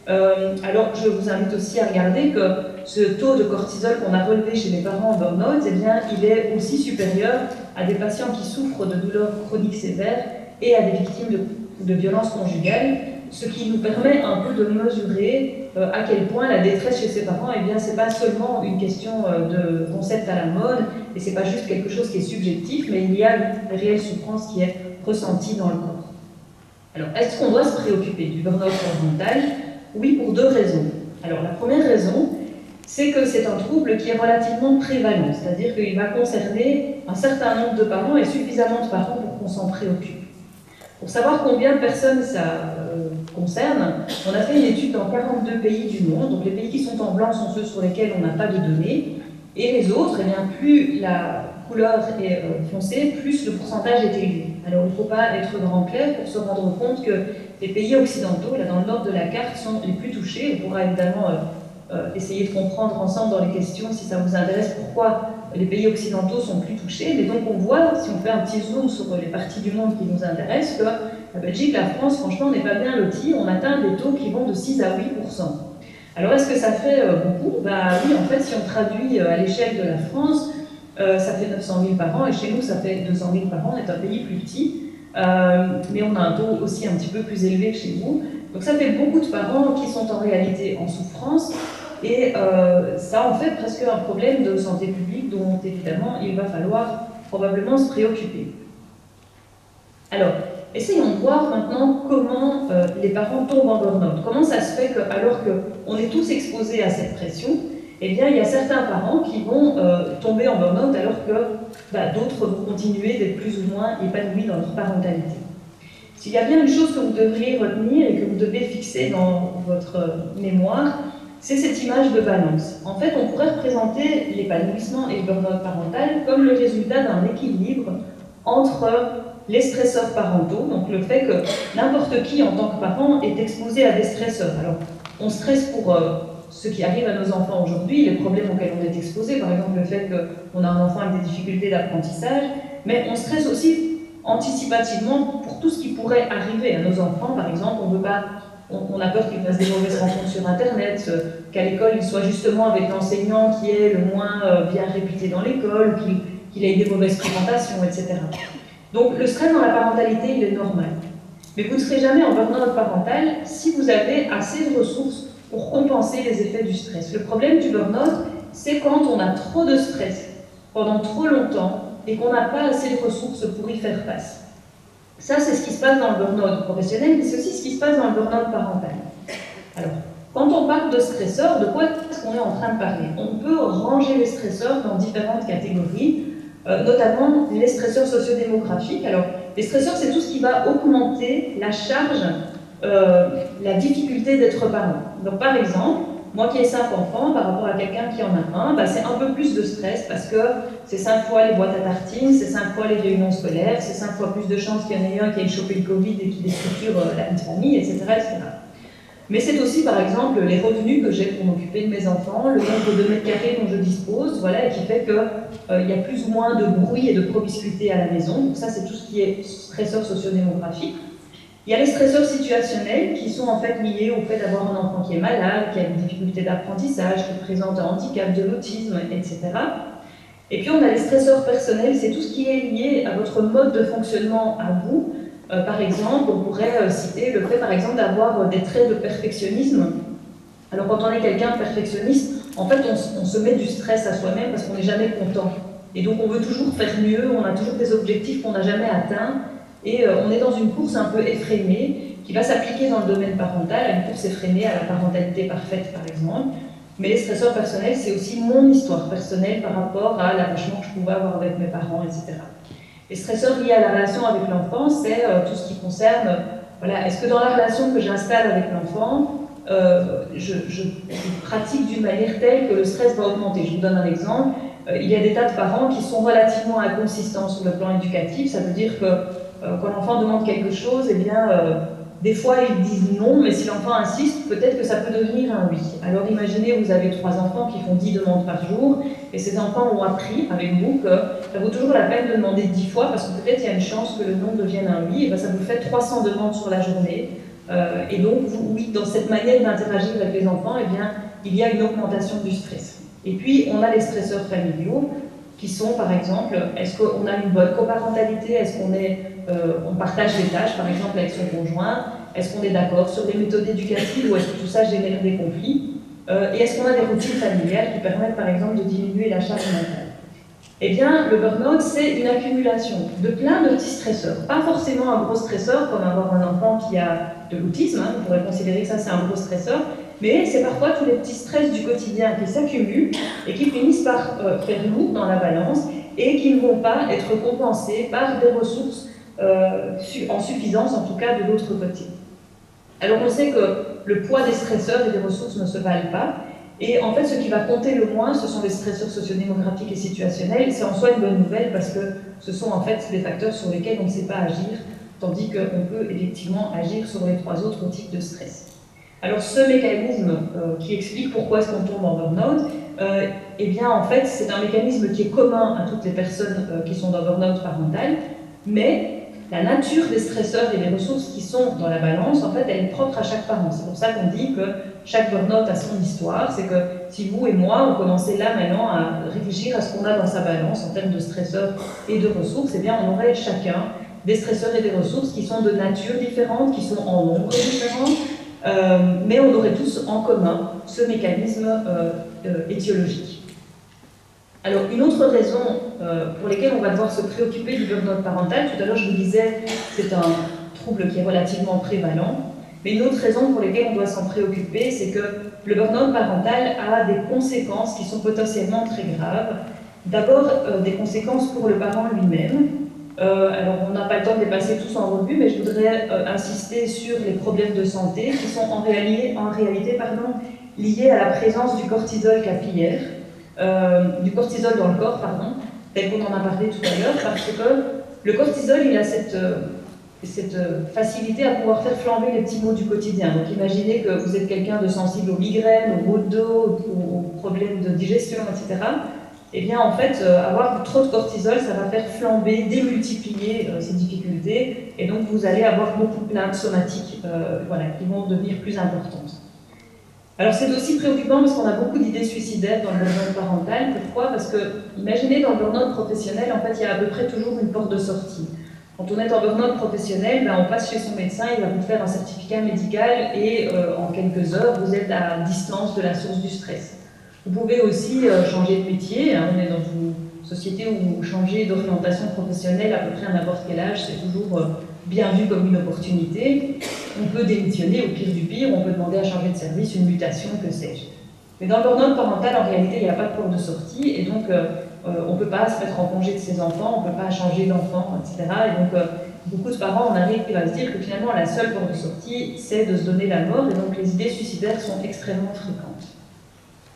Alors, je vous invite aussi à regarder que ce taux de cortisol qu'on a relevé chez les parents en burn-out, eh bien, il est aussi supérieur à des patients qui souffrent de douleurs chroniques sévères et à des victimes de violences conjugales, ce qui nous permet un peu de mesurer à quel point la détresse chez ses parents, eh bien, c'est pas seulement une question de concept à la mode, et c'est pas juste quelque chose qui est subjectif, mais il y a une réelle souffrance qui est ressentie dans le corps. Alors, est-ce qu'on doit se préoccuper du burn-out parental? Oui, pour 2 raisons. Alors, la première raison, c'est que c'est un trouble qui est relativement prévalent, c'est-à-dire qu'il va concerner un certain nombre de parents et suffisamment de parents pour qu'on s'en préoccupe. Pour savoir combien de personnes ça concerne, on a fait une étude dans 42 pays du monde. Donc les pays qui sont en blanc sont ceux sur lesquels on n'a pas de données. Et les autres, eh bien, plus la couleur est foncée, plus le pourcentage est élevé. Alors il ne faut pas être grand clair pour se rendre compte que les pays occidentaux, là dans le nord de la carte, sont les plus touchés. On pourra évidemment essayer de comprendre ensemble dans les questions, si ça vous intéresse, pourquoi les pays occidentaux sont plus touchés. Mais donc on voit, si on fait un petit zoom sur les parties du monde qui nous intéressent, que la Belgique, la France, franchement, on n'est pas bien lotis, on atteint des taux qui vont de 6 à 8%. Alors, est-ce que ça fait beaucoup? Bah oui, en fait, si on traduit à l'échelle de la France, ça fait 900 000 par an, et chez nous, ça fait 200 000 par an, on est un pays plus petit, mais on a un taux aussi un petit peu plus élevé que chez vous. Donc ça fait beaucoup de parents qui sont en réalité en souffrance, et ça en fait presque un problème de santé publique dont évidemment il va falloir probablement se préoccuper. Alors, essayons de voir maintenant comment les parents tombent en burn-out. Comment ça se fait que, alors qu'on est tous exposés à cette pression, eh bien, il y a certains parents qui vont tomber en burn-out alors que d'autres vont continuer d'être plus ou moins épanouis dans leur parentalité. S'il y a bien une chose que vous devriez retenir et que vous devez fixer dans votre mémoire, c'est cette image de balance. En fait, on pourrait représenter l'épanouissement et le burn-out parental comme le résultat d'un équilibre entre les stresseurs parentaux, donc le fait que n'importe qui en tant que parent est exposé à des stresseurs. Alors, on stresse pour ce qui arrive à nos enfants aujourd'hui, les problèmes auxquels on est exposé, par exemple le fait qu'on a un enfant avec des difficultés d'apprentissage, mais on stresse aussi anticipativement pour tout ce qui pourrait arriver à nos enfants. Par exemple, on a peur qu'ils fassent des mauvaises rencontres sur Internet, qu'à l'école il soit justement avec l'enseignant qui est le moins bien réputé dans l'école, qu'il ait des mauvaises fréquentations, etc. Donc le stress dans la parentalité, il est normal. Mais vous ne serez jamais en burn-out parental si vous avez assez de ressources pour compenser les effets du stress. Le problème du burn-out, c'est quand on a trop de stress pendant trop longtemps et qu'on n'a pas assez de ressources pour y faire face. Ça, c'est ce qui se passe dans le burn-out professionnel, mais c'est aussi ce qui se passe dans le burn-out parental. Alors, quand on parle de stresseurs, de quoi est-ce qu'on est en train de parler? On peut ranger les stresseurs dans différentes catégories, notamment les stresseurs sociodémographiques. Alors, les stresseurs, c'est tout ce qui va augmenter la charge, la difficulté d'être parent. Donc, par exemple, moi qui ai 5 enfants, par rapport à quelqu'un qui en a un, c'est un peu plus de stress parce que c'est 5 fois les boîtes à tartines, c'est 5 fois les réunions scolaires, c'est 5 fois plus de chances qu'il y en ait un qui ait chopé le Covid et qui déstructure la vie de famille, etc., etc. Mais c'est aussi, par exemple, les revenus que j'ai pour m'occuper de mes enfants, le nombre de mètres carrés dont je dispose, voilà, et qui fait qu'il y a plus ou moins de bruit et de promiscuité à la maison. Donc ça, c'est tout ce qui est stresseur sociodémographique. Il y a les stresseurs situationnels qui sont en fait liés au fait d'avoir un enfant qui est malade, qui a des difficultés d'apprentissage, qui présente un handicap, de l'autisme, etc. Et puis on a les stresseurs personnels, c'est tout ce qui est lié à votre mode de fonctionnement à vous. Par exemple, on pourrait citer le fait par exemple d'avoir des traits de perfectionnisme. Alors quand on est quelqu'un de perfectionniste, en fait on se met du stress à soi-même parce qu'on n'est jamais content. Et donc on veut toujours faire mieux, on a toujours des objectifs qu'on n'a jamais atteints. Et on est dans une course un peu effrénée qui va s'appliquer dans le domaine parental, à une course effrénée à la parentalité parfaite par exemple. Mais les stresseurs personnels, c'est aussi mon histoire personnelle par rapport à l'attachement que je pouvais avoir avec mes parents, etc. Les stresseurs liés à la relation avec l'enfant, c'est tout ce qui concerne, voilà, est-ce que dans la relation que j'installe avec l'enfant, je pratique d'une manière telle que le stress va augmenter. Je vous donne un exemple. Il y a des tas de parents qui sont relativement inconsistants sur le plan éducatif. Ça veut dire que quand l'enfant demande quelque chose, eh bien, des fois ils disent non, mais si l'enfant insiste, peut-être que ça peut devenir un oui. Alors imaginez, vous avez 3 enfants qui font 10 demandes par jour, et ces enfants ont appris avec vous que ça vaut toujours la peine de demander 10 fois, parce que peut-être il y a une chance que le non devienne un oui, et bien ça vous fait 300 demandes sur la journée. Et donc, oui, dans cette manière d'interagir avec les enfants, eh bien, il y a une augmentation du stress. Et puis, on a les stresseurs familiaux, qui sont, par exemple, est-ce qu'on a une bonne coparentalité, est-ce qu'on partage les tâches, par exemple, avec son conjoint, est-ce qu'on est d'accord sur les méthodes éducatives ou est-ce que tout ça génère des conflits, et est-ce qu'on a des routines familiales qui permettent, par exemple, de diminuer la charge mentale. Eh bien, le burn-out, c'est une accumulation de plein de petits stresseurs. Pas forcément un gros stresseur, comme avoir un enfant qui a de l'autisme, on pourrait considérer que ça c'est un gros stresseur, mais c'est parfois tous les petits stress du quotidien qui s'accumulent et qui finissent par faire lourd dans la balance et qui ne vont pas être compensés par des ressources en suffisance, en tout cas de l'autre côté. Alors on sait que le poids des stresseurs et des ressources ne se valent pas, et en fait ce qui va compter le moins, ce sont les stresseurs sociodémographiques et situationnels. C'est en soi une bonne nouvelle parce que ce sont en fait des facteurs sur lesquels on ne sait pas agir, tandis qu'on peut effectivement agir sur les 3 autres types de stress. Alors ce mécanisme qui explique pourquoi est-ce qu'on tombe en burn-out, eh bien en fait c'est un mécanisme qui est commun à toutes les personnes qui sont dans burn-out parental, mais la nature des stresseurs et des ressources qui sont dans la balance, en fait, elle est propre à chaque parent. C'est pour ça qu'on dit que chaque burn-out a son histoire. C'est que si vous et moi, on commençait là maintenant à réfléchir à ce qu'on a dans sa balance en termes de stresseurs et de ressources, eh bien, on aurait chacun des stresseurs et des ressources qui sont de nature différente, qui sont en nombre différent, mais on aurait tous en commun ce mécanisme étiologique. Alors, une autre raison pour laquelle on va devoir se préoccuper du burn-out parental, tout à l'heure je vous disais, c'est un trouble qui est relativement prévalent, mais une autre raison pour laquelle on doit s'en préoccuper, c'est que le burn-out parental a des conséquences qui sont potentiellement très graves. D'abord, des conséquences pour le parent lui-même. Alors, on n'a pas le temps de les passer tous en revue, mais je voudrais insister sur les problèmes de santé qui sont en réalité liés à la présence du cortisol capillaire, du cortisol dans le corps, tel qu'on en a parlé tout à l'heure, parce que le cortisol, il a cette facilité à pouvoir faire flamber les petits maux du quotidien. Donc imaginez que vous êtes quelqu'un de sensible aux migraines, aux maux de dos, aux problèmes de digestion, etc. Eh bien, en fait, avoir trop de cortisol, ça va faire flamber, démultiplier ces difficultés, et donc vous allez avoir beaucoup de plaintes somatiques qui vont devenir plus importantes. Alors c'est aussi préoccupant parce qu'on a beaucoup d'idées suicidaires dans le burn-out parental. Pourquoi? Parce que, imaginez, dans le burn-out professionnel, en fait, il y a à peu près toujours une porte de sortie. Quand on est en burn-out professionnel, on passe chez son médecin, il va vous faire un certificat médical et en quelques heures, vous êtes à distance de la source du stress. Vous pouvez aussi changer de métier. On est dans une société où changer d'orientation professionnelle à peu près à n'importe quel âge, c'est toujours bien vu comme une opportunité. On peut démissionner, au pire du pire, on peut demander à changer de service, une mutation, que sais-je. Mais dans le burn-out parental, en réalité, il n'y a pas de porte de sortie, et donc on ne peut pas se mettre en congé de ses enfants, on ne peut pas changer d'enfant, etc. Et donc beaucoup de parents, on arrive à se dire que finalement la seule porte de sortie, c'est de se donner la mort, et donc les idées suicidaires sont extrêmement fréquentes.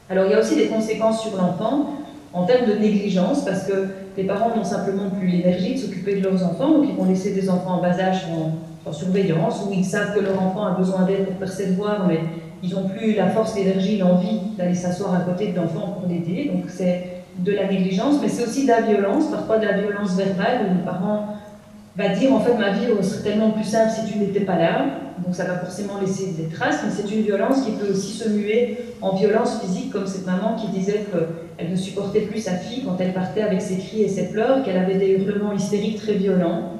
Alors il y a aussi des conséquences sur l'enfant, en termes de négligence, parce que les parents n'ont simplement plus l'énergie de s'occuper de leurs enfants, donc ils vont laisser des enfants en bas âge en surveillance, où ils savent que leur enfant a besoin d'aide pour faire ses devoirs, mais ils n'ont plus la force, l'énergie, l'envie d'aller s'asseoir à côté de l'enfant pour l'aider. Donc c'est de la négligence, mais c'est aussi de la violence, parfois de la violence verbale, où le parent va dire en fait ma vie serait tellement plus simple si tu n'étais pas là, donc ça va forcément laisser des traces, mais c'est une violence qui peut aussi se muer en violence physique, comme cette maman qui disait qu'elle ne supportait plus sa fille quand elle partait avec ses cris et ses pleurs, qu'elle avait des hurlements hystériques très violents,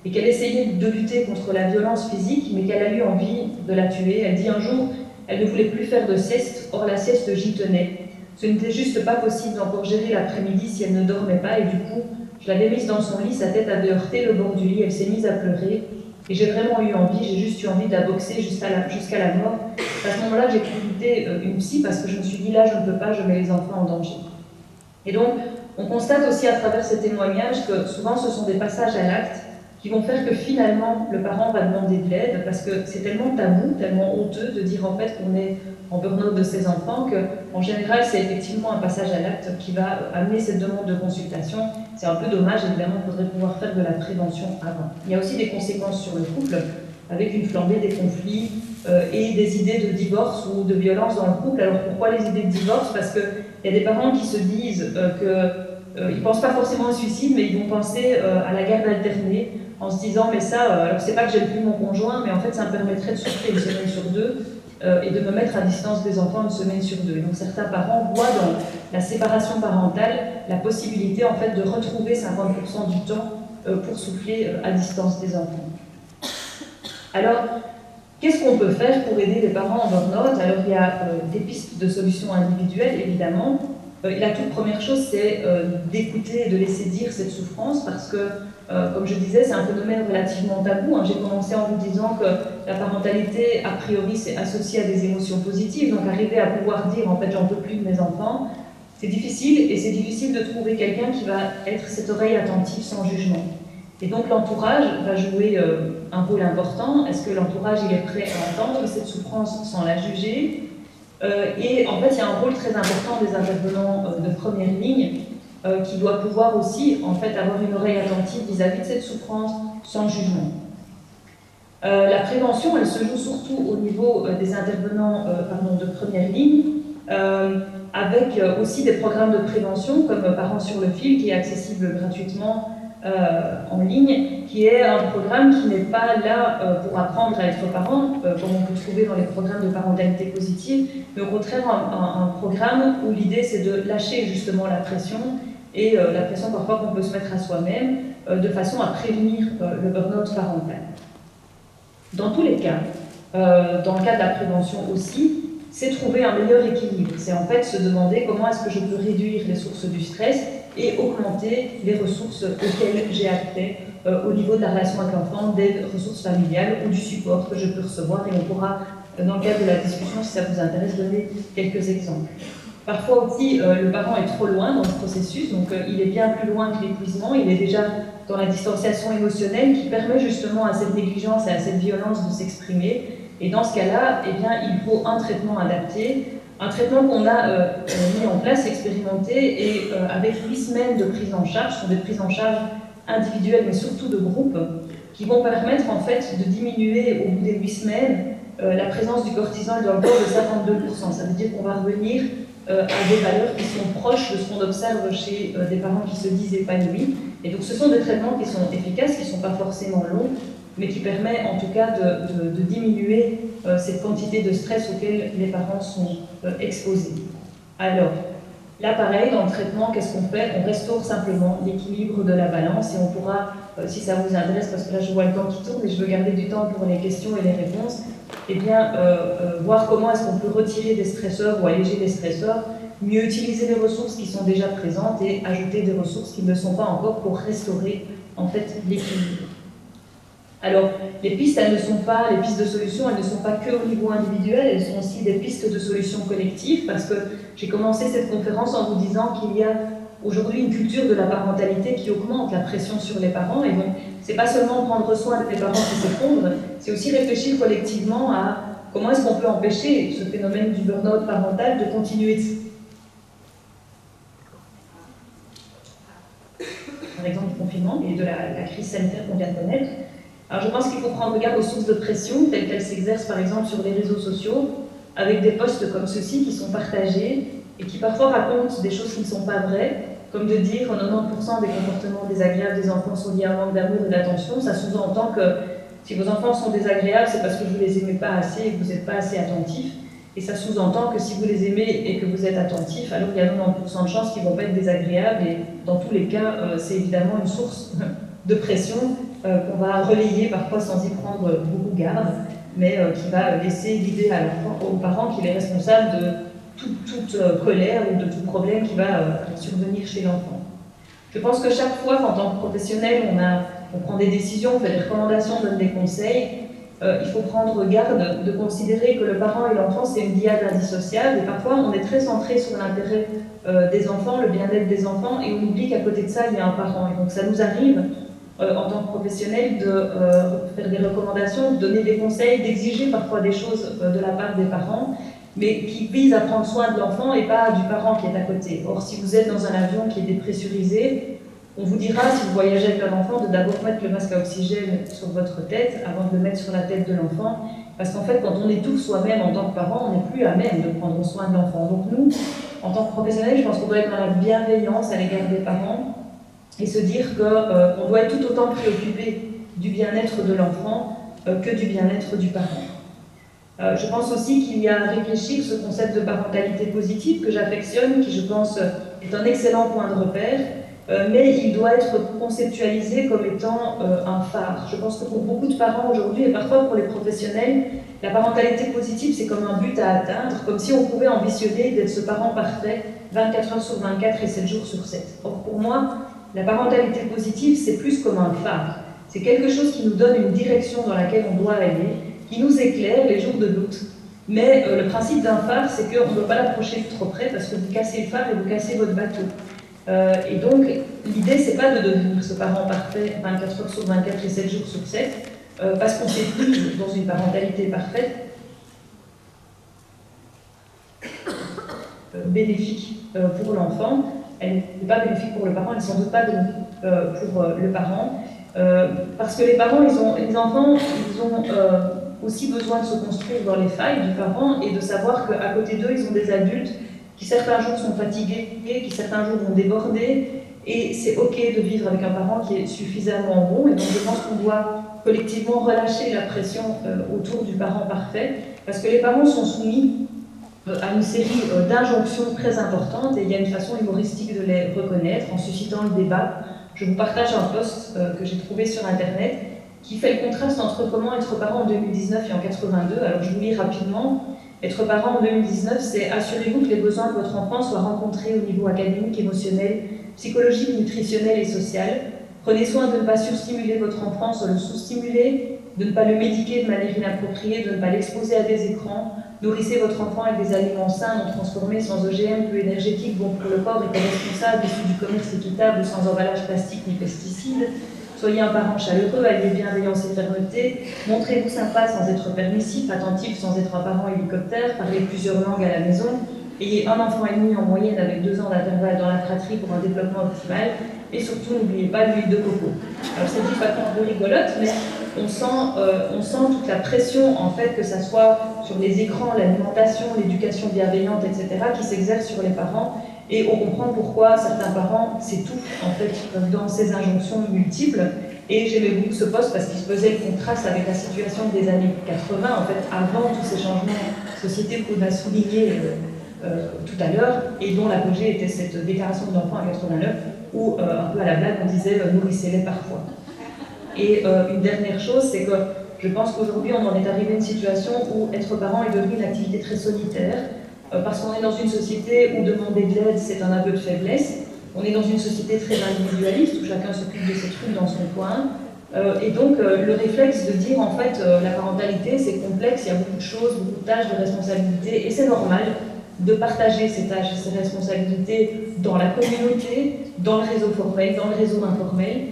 et qu'elle essayait de lutter contre la violence physique, mais qu'elle a eu envie de la tuer. Elle dit un jour, elle ne voulait plus faire de sieste, or la sieste j'y tenais. Ce n'était juste pas possible d'encore gérer l'après-midi si elle ne dormait pas, et du coup, je l'avais mise dans son lit, sa tête avait heurté le bord du lit, elle s'est mise à pleurer, et j'ai vraiment eu envie, j'ai juste eu envie de la boxer jusqu'à la mort. À ce moment-là, j'ai consulté une psy parce que je me suis dit, là, je ne peux pas, je mets les enfants en danger. Et donc, on constate aussi à travers ces témoignages que souvent, ce sont des passages à l'acte qui vont faire que finalement, le parent va demander de l'aide, parce que c'est tellement tabou, tellement honteux de dire en fait qu'on est en burn-out de ses enfants, qu'en général, c'est effectivement un passage à l'acte qui va amener cette demande de consultation. C'est un peu dommage, évidemment, il faudrait pouvoir faire de la prévention avant. Il y a aussi des conséquences sur le couple, avec une flambée des conflits et des idées de divorce ou de violence dans le couple. Alors pourquoi les idées de divorce? Parce qu'il y a des parents qui se disent qu'ils ne pensent pas forcément au suicide, mais ils vont penser à la garde alternée, en se disant, mais ça, alors c'est pas que j'aime plus mon conjoint, mais en fait ça me permettrait de souffler une semaine sur deux, et de me mettre à distance des enfants une semaine sur deux. Et donc certains parents voient dans la séparation parentale la possibilité en fait de retrouver 50% du temps pour souffler à distance des enfants. Alors, qu'est-ce qu'on peut faire pour aider les parents en burn-out? Alors il y a des pistes de solutions individuelles, évidemment. La toute première chose, c'est d'écouter et de laisser dire cette souffrance, parce que, comme je disais, c'est un phénomène relativement tabou. J'ai commencé en vous disant que la parentalité, a priori, c'est associé à des émotions positives, donc arriver à pouvoir dire, en fait, j'en peux plus de mes enfants, c'est difficile, et c'est difficile de trouver quelqu'un qui va être cette oreille attentive sans jugement. Et donc l'entourage va jouer un rôle important. Est-ce que l'entourage il est prêt à entendre cette souffrance sans la juger? Et en fait, il y a un rôle très important des intervenants de première ligne qui doit pouvoir aussi en fait, avoir une oreille attentive vis-à-vis de cette souffrance sans jugement. La prévention, elle se joue surtout au niveau des intervenants de première ligne, avec aussi des programmes de prévention comme Parents sur le fil qui est accessible gratuitement en ligne, qui est un programme qui n'est pas là pour apprendre à être parent, comme on peut trouver dans les programmes de parentalité positive, mais au contraire un programme où l'idée c'est de lâcher justement la pression, et la pression parfois qu'on peut se mettre à soi-même, de façon à prévenir le burn-out parental. Dans tous les cas, dans le cas de la prévention aussi, c'est trouver un meilleur équilibre. C'est en fait se demander comment est-ce que je peux réduire les sources du stress et augmenter les ressources auxquelles j'ai accès au niveau de la relation avec l'enfant, des ressources familiales ou du support que je peux recevoir. Et on pourra, dans le cadre de la discussion, si ça vous intéresse, donner quelques exemples. Parfois aussi, le parent est trop loin dans le processus, donc il est bien plus loin que l'épuisement, il est déjà dans la distanciation émotionnelle qui permet justement à cette négligence et à cette violence de s'exprimer. Et dans ce cas-là, eh bien, il faut un traitement adapté, un traitement qu'on a mis en place, expérimenté, et avec 8 semaines de prise en charge, ce sont des prises en charge individuelles, mais surtout de groupe, qui vont permettre en fait de diminuer au bout des 8 semaines la présence du cortisol dans le corps de 52%. Ça veut dire qu'on va revenir à des valeurs qui sont proches de ce qu'on observe chez des parents qui se disent épanouis. Et donc ce sont des traitements qui sont efficaces, qui ne sont pas forcément longs, mais qui permet en tout cas de diminuer cette quantité de stress auquel les parents sont exposés. Alors, là pareil, dans le traitement, qu'est-ce qu'on fait? On restaure simplement l'équilibre de la balance et on pourra, si ça vous intéresse, parce que là je vois le temps qui tourne et je veux garder du temps pour les questions et les réponses, eh bien, voir comment est-ce qu'on peut retirer des stresseurs ou alléger des stresseurs, mieux utiliser les ressources qui sont déjà présentes et ajouter des ressources qui ne sont pas encore pour restaurer en fait l'équilibre. Alors, les pistes, elles ne sont pas, les pistes de solutions, elles ne sont pas que au niveau individuel, elles sont aussi des pistes de solutions collectives, parce que j'ai commencé cette conférence en vous disant qu'il y a aujourd'hui une culture de la parentalité qui augmente la pression sur les parents, et donc c'est pas seulement prendre soin des parents qui s'effondrent, c'est aussi réfléchir collectivement à comment est-ce qu'on peut empêcher ce phénomène du burn-out parental de continuer. Par exemple du confinement et de la crise sanitaire qu'on vient de connaître. Alors je pense qu'il faut prendre garde aux sources de pression, telles qu'elles s'exercent par exemple sur les réseaux sociaux, avec des posts comme ceux-ci qui sont partagés et qui parfois racontent des choses qui ne sont pas vraies, comme de dire que 90% des comportements désagréables des enfants sont liés à un manque d'amour et d'attention. Ça sous-entend que si vos enfants sont désagréables, c'est parce que vous ne les aimez pas assez et que vous n'êtes pas assez attentif. Et ça sous-entend que si vous les aimez et que vous êtes attentif, alors il y a 90% de chances qu'ils ne vont pas être désagréables. Et dans tous les cas, c'est évidemment une source de pression qu'on va relayer parfois sans y prendre beaucoup garde, mais qui va laisser l'idée à aux parents qu'il est responsable de toute colère ou de tout problème qui va survenir chez l'enfant. Je pense que chaque fois qu'en tant que professionnel, on prend des décisions, on fait des recommandations, on donne des conseils, il faut prendre garde de considérer que le parent et l'enfant, c'est une dyade indissociable, et parfois on est très centré sur l'intérêt des enfants, le bien-être des enfants, et on oublie qu'à côté de ça, il y a un parent. Et donc ça nous arrive, en tant que professionnel, de faire des recommandations, de donner des conseils, d'exiger parfois des choses de la part des parents, mais qui visent à prendre soin de l'enfant et pas du parent qui est à côté. Or, si vous êtes dans un avion qui est dépressurisé, on vous dira, si vous voyagez avec un enfant, de d'abord mettre le masque à oxygène sur votre tête avant de le mettre sur la tête de l'enfant, parce qu'en fait, quand on étouffe soi-même en tant que parent, on n'est plus à même de prendre soin de l'enfant. Donc nous, en tant que professionnels, je pense qu'on doit être dans la bienveillance à l'égard des parents, et se dire qu'on doit être tout autant préoccupé du bien-être de l'enfant que du bien-être du parent. Je pense aussi qu'il y a à réfléchir ce concept de parentalité positive que j'affectionne, qui je pense est un excellent point de repère, mais il doit être conceptualisé comme étant un phare. Je pense que pour beaucoup de parents aujourd'hui, et parfois pour les professionnels, la parentalité positive c'est comme un but à atteindre, comme si on pouvait ambitionner d'être ce parent parfait 24 heures sur 24 et 7 jours sur 7. Or pour moi, la parentalité positive, c'est plus comme un phare. C'est quelque chose qui nous donne une direction dans laquelle on doit aller, qui nous éclaire les jours de doute. Mais le principe d'un phare, c'est qu'on ne doit pas l'approcher trop près parce que vous cassez le phare et vous cassez votre bateau. Et donc, l'idée, c'est pas de devenir ce parent parfait 24 heures sur 24 et 7 jours sur 7, parce qu'on s'est plus dans une parentalité parfaite, bénéfique pour l'enfant. Elle n'est pas bénéfique pour le parent, elle n'est sans doute pas bénéfique pour le parent, parce que les parents, les enfants, ils ont aussi besoin de se construire dans les failles du parent et de savoir qu'à côté d'eux, ils ont des adultes qui certains jours sont fatigués, qui certains jours vont déborder, Et c'est OK de vivre avec un parent qui est suffisamment bon. Et donc je pense qu'on doit collectivement relâcher la pression autour du parent parfait, parce que les parents sont soumis à une série d'injonctions très importantes, et il y a une façon humoristique de les reconnaître en suscitant le débat. Je vous partage un post que j'ai trouvé sur Internet qui fait le contraste entre comment être parent en 2019 et en 82. Alors je vous lis rapidement. Être parent en 2019, c'est assurez-vous que les besoins de votre enfant soient rencontrés au niveau académique, émotionnel, psychologique, nutritionnel et social. Prenez soin de ne pas surstimuler votre enfant sans le sous-stimuler, de ne pas le médiquer de manière inappropriée, de ne pas l'exposer à des écrans. Nourrissez votre enfant avec des aliments sains, non transformés, sans OGM, peu énergétiques, bons pour le corps, éco-responsables, issus du commerce équitable, sans emballage plastique ni pesticides. Soyez un parent chaleureux, alliez bienveillance et fermeté. Montrez-vous sympa sans être permissif, attentif sans être un parent hélicoptère. Parlez plusieurs langues à la maison. Ayez un enfant et demi en moyenne avec 2 ans d'intervalle dans la fratrie pour un développement optimal. Et surtout, n'oubliez pas l'huile de coco. Alors c'est dit de façon un peu rigolote, mais on sent toute la pression, en fait, que ça soit sur les écrans, l'alimentation, l'éducation bienveillante, etc., qui s'exerce sur les parents. Et on comprend pourquoi certains parents s'étouffent, en fait, dans ces injonctions multiples. Et j'aimais beaucoup ce poste parce qu'il faisait le contraste avec la situation des années 80, en fait, avant tous ces changements de société qu'on a soulignés tout à l'heure, et dont l'apogée était cette déclaration de l'enfant en 89, où, un peu à la blague, on disait « nourrissez-les parfois ». Et une dernière chose, c'est que je pense qu'aujourd'hui, on en est arrivé à une situation où être parent est devenu une activité très solitaire, parce qu'on est dans une société où demander de l'aide, c'est un aveu de faiblesse. On est dans une société très individualiste, où chacun s'occupe de ses trucs dans son coin. Et donc, le réflexe de dire, en fait, la parentalité, c'est complexe, il y a beaucoup de choses, beaucoup de tâches, de responsabilités, et c'est normal de partager ces tâches et ces responsabilités dans la communauté, dans le réseau formel, dans le réseau informel.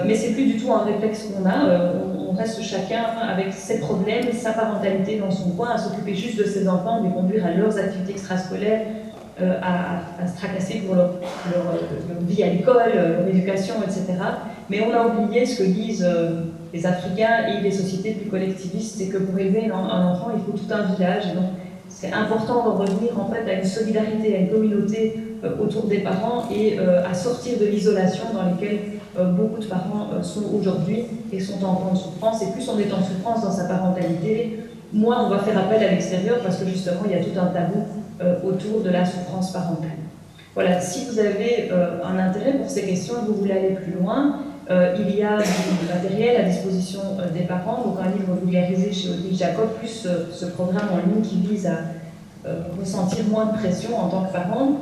Mais c'est plus du tout un réflexe qu'on a. On reste chacun avec ses problèmes, sa parentalité dans son coin, à s'occuper juste de ses enfants, de les conduire à leurs activités extrascolaires, à se tracasser pour leur vie à l'école, leur éducation, etc. Mais on a oublié ce que disent les Africains et les sociétés plus collectivistes, c'est que pour élever un enfant, il faut tout un village. Et donc, c'est important de revenir en fait à une solidarité, à une communauté autour des parents et à sortir de l'isolation dans laquelle beaucoup de parents sont aujourd'hui et sont en grande souffrance. Et plus on est en souffrance dans sa parentalité, moins on va faire appel à l'extérieur parce que justement il y a tout un tabou autour de la souffrance parentale. Voilà, si vous avez un intérêt pour ces questions et que vous voulez aller plus loin, il y a du matériel à disposition des parents, donc un livre vulgarisé chez Odile Jacob, plus ce programme en ligne qui vise à ressentir moins de pression en tant que parent.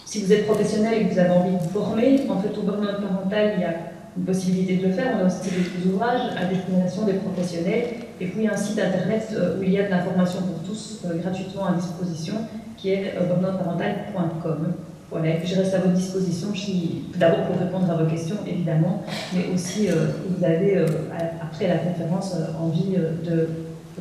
Si vous êtes professionnel et que vous avez envie de vous former, en fait, au burn-out parental, il y a une possibilité de le faire. On a aussi des ouvrages à destination des professionnels. Et puis, il y a un site internet où il y a de l'information pour tous gratuitement à disposition, qui est burnoutparental.com. Voilà, et puis je reste à votre disposition, d'abord pour répondre à vos questions, évidemment, mais aussi vous avez, après la conférence, envie de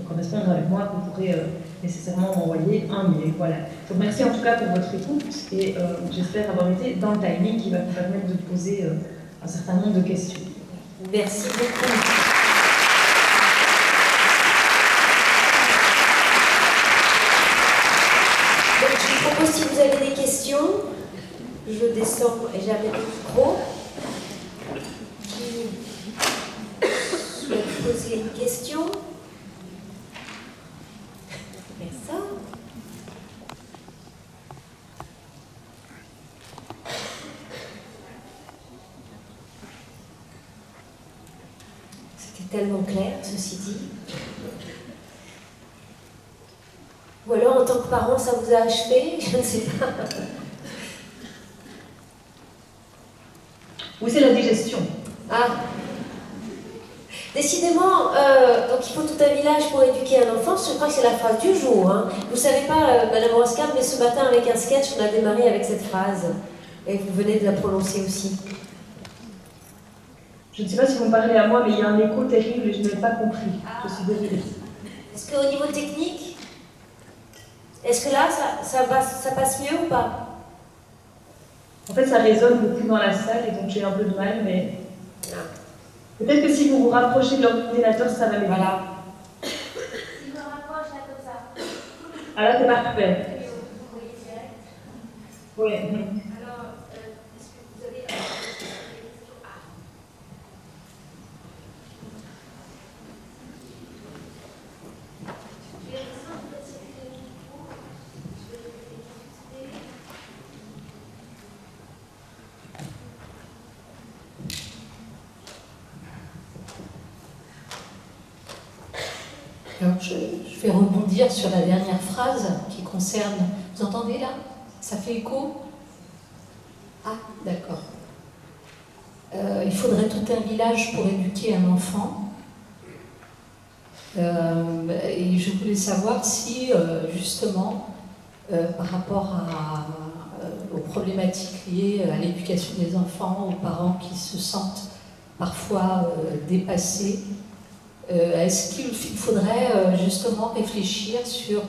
correspondre avec moi, vous pourrez nécessairement m'envoyer un mail. Voilà. Je vous remercie en tout cas pour votre écoute et j'espère avoir été dans le timing qui va vous permettre de poser un certain nombre de questions. Merci beaucoup. Donc, je vous propose, si vous avez des questions, je descends et j'arrête le micro. Qui souhaite poser une question? Personne? C'était tellement clair, ceci dit. Ou alors, en tant que parent, ça vous a achevé? Je ne sais pas. Oui, c'est la digestion. Ah. Décidément, donc il faut tout un village pour éduquer un enfant. Je crois que c'est la phrase du jour. Hein. Vous ne savez pas, Madame Roskam, mais ce matin, avec un sketch, on a démarré avec cette phrase. Et vous venez de la prononcer aussi. Je ne sais pas si vous me parlez à moi, mais il y a un écho terrible et je n'ai pas compris. Je suis désolée. Est-ce qu'au niveau technique, est-ce que là, ça passe mieux ou pas? En fait, ça résonne beaucoup dans la salle et donc j'ai un peu de mal, mais peut-être que si vous vous rapprochez de l'ordinateur, ça va mieux. Voilà. Si je me rapproche là comme ça. Ah là, c'est parfait. Vous voyez direct. Oui. Alors, est-ce que vous avez je vais rebondir sur la dernière phrase qui concerne... Vous entendez là? Ça fait écho? Ah, d'accord. Il faudrait tout un village pour éduquer un enfant. Et je voulais savoir si, justement, par rapport aux problématiques liées à l'éducation des enfants, aux parents qui se sentent parfois dépassés, est-ce qu'il faudrait justement réfléchir sur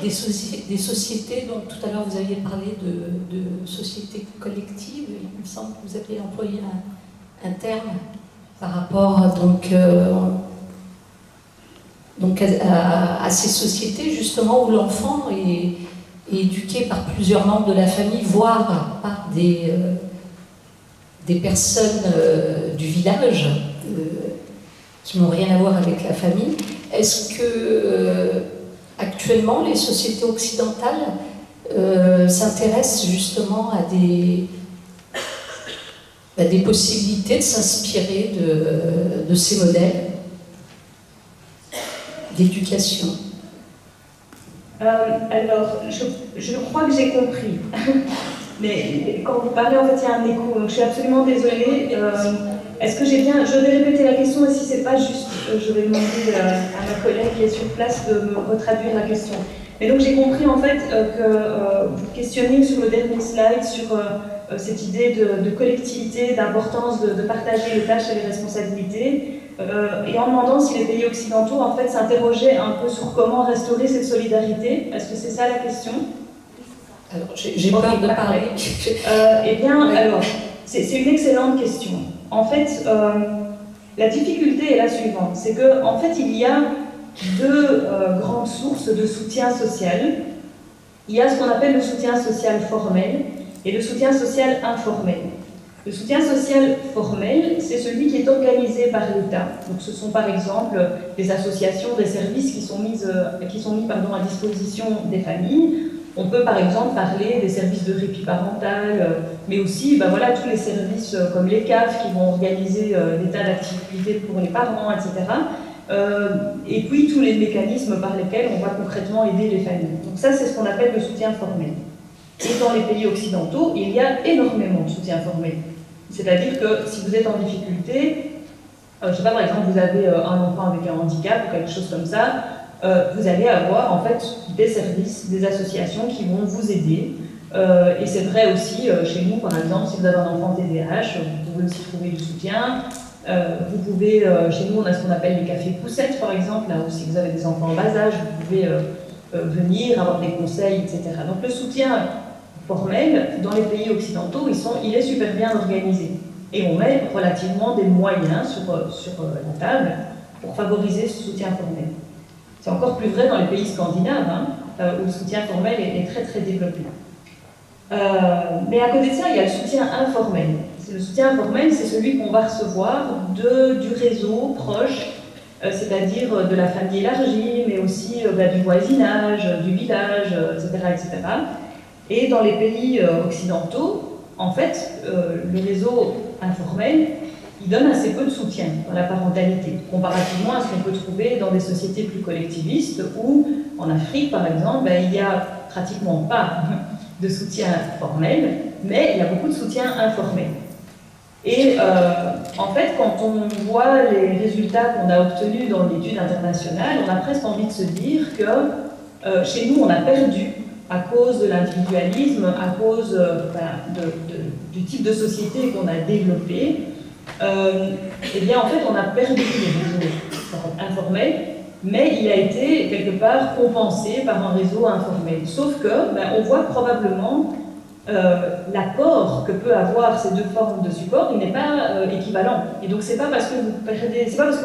des sociétés dont tout à l'heure vous aviez parlé de sociétés collectives, il me semble que vous aviez employé un terme par rapport donc à ces sociétés justement où l'enfant est éduqué par plusieurs membres de la famille, voire par des personnes du village qui n'ont rien à voir avec la famille. Est-ce que actuellement les sociétés occidentales s'intéressent justement à des possibilités de s'inspirer de ces modèles d'éducation? Alors, je crois que j'ai compris. Mais quand vous parlez, en fait, il y a un écho. Donc, je suis absolument désolée. Est-ce que j'ai bien... Je vais répéter la question, et si c'est pas juste, je vais demander à ma collègue qui est sur place de me retraduire la question. Mais donc, j'ai compris, en fait, que vous questionnez sur le dernier slide sur cette idée de collectivité, d'importance de partager les tâches et les responsabilités, et en demandant si les pays occidentaux, en fait, s'interrogeaient un peu sur comment restaurer cette solidarité. Est-ce que c'est ça la question? Alors, j'ai peur de parler. Eh bien, alors, c'est une excellente question. En fait, la difficulté est la suivante, c'est qu'en fait, il y a deux grandes sources de soutien social. Il y a ce qu'on appelle le soutien social formel et le soutien social informel. Le soutien social formel, c'est celui qui est organisé par l'État. Donc, ce sont par exemple des associations, des services qui sont mis à disposition des familles. On peut par exemple parler des services de répit parental, mais aussi voilà, tous les services comme les CAF qui vont organiser des tas d'activités pour les parents, etc. Et puis tous les mécanismes par lesquels on va concrètement aider les familles. Donc ça, c'est ce qu'on appelle le soutien formel. Et dans les pays occidentaux, il y a énormément de soutien formel. C'est-à-dire que si vous êtes en difficulté, je ne sais pas, par exemple, vous avez un enfant avec un handicap ou quelque chose comme ça, vous allez avoir en fait des services, des associations qui vont vous aider. Et c'est vrai aussi chez nous, par exemple, si vous avez un enfant TDAH, vous pouvez aussi trouver du soutien. Vous pouvez, chez nous, on a ce qu'on appelle les cafés poussettes, par exemple, là où si vous avez des enfants en bas âge, vous pouvez venir, avoir des conseils, etc. Donc le soutien formel, dans les pays occidentaux, il est super bien organisé. Et on met relativement des moyens sur la table pour favoriser ce soutien formel. C'est encore plus vrai dans les pays scandinaves, où le soutien formel est très très développé. Mais à côté de ça, il y a le soutien informel. Le soutien informel, c'est celui qu'on va recevoir du réseau proche, c'est-à-dire de la famille élargie, mais aussi du voisinage, du village, etc., etc. Et dans les pays occidentaux, en fait, le réseau informel, il donne assez peu de soutien dans la parentalité, comparativement à ce qu'on peut trouver dans des sociétés plus collectivistes, où, en Afrique, par exemple, il n'y a pratiquement pas de soutien formel, mais il y a beaucoup de soutien informel. Et en fait, quand on voit les résultats qu'on a obtenus dans l'étude internationale, on a presque envie de se dire que chez nous, on a perdu à cause de l'individualisme, à cause du type de société qu'on a développé. Eh bien, en fait, on a perdu les réseaux informels, mais il a été quelque part compensé par un réseau informel. Sauf que, on voit probablement l'apport que peut avoir ces deux formes de support, il n'est pas équivalent. Et donc, c'est pas parce que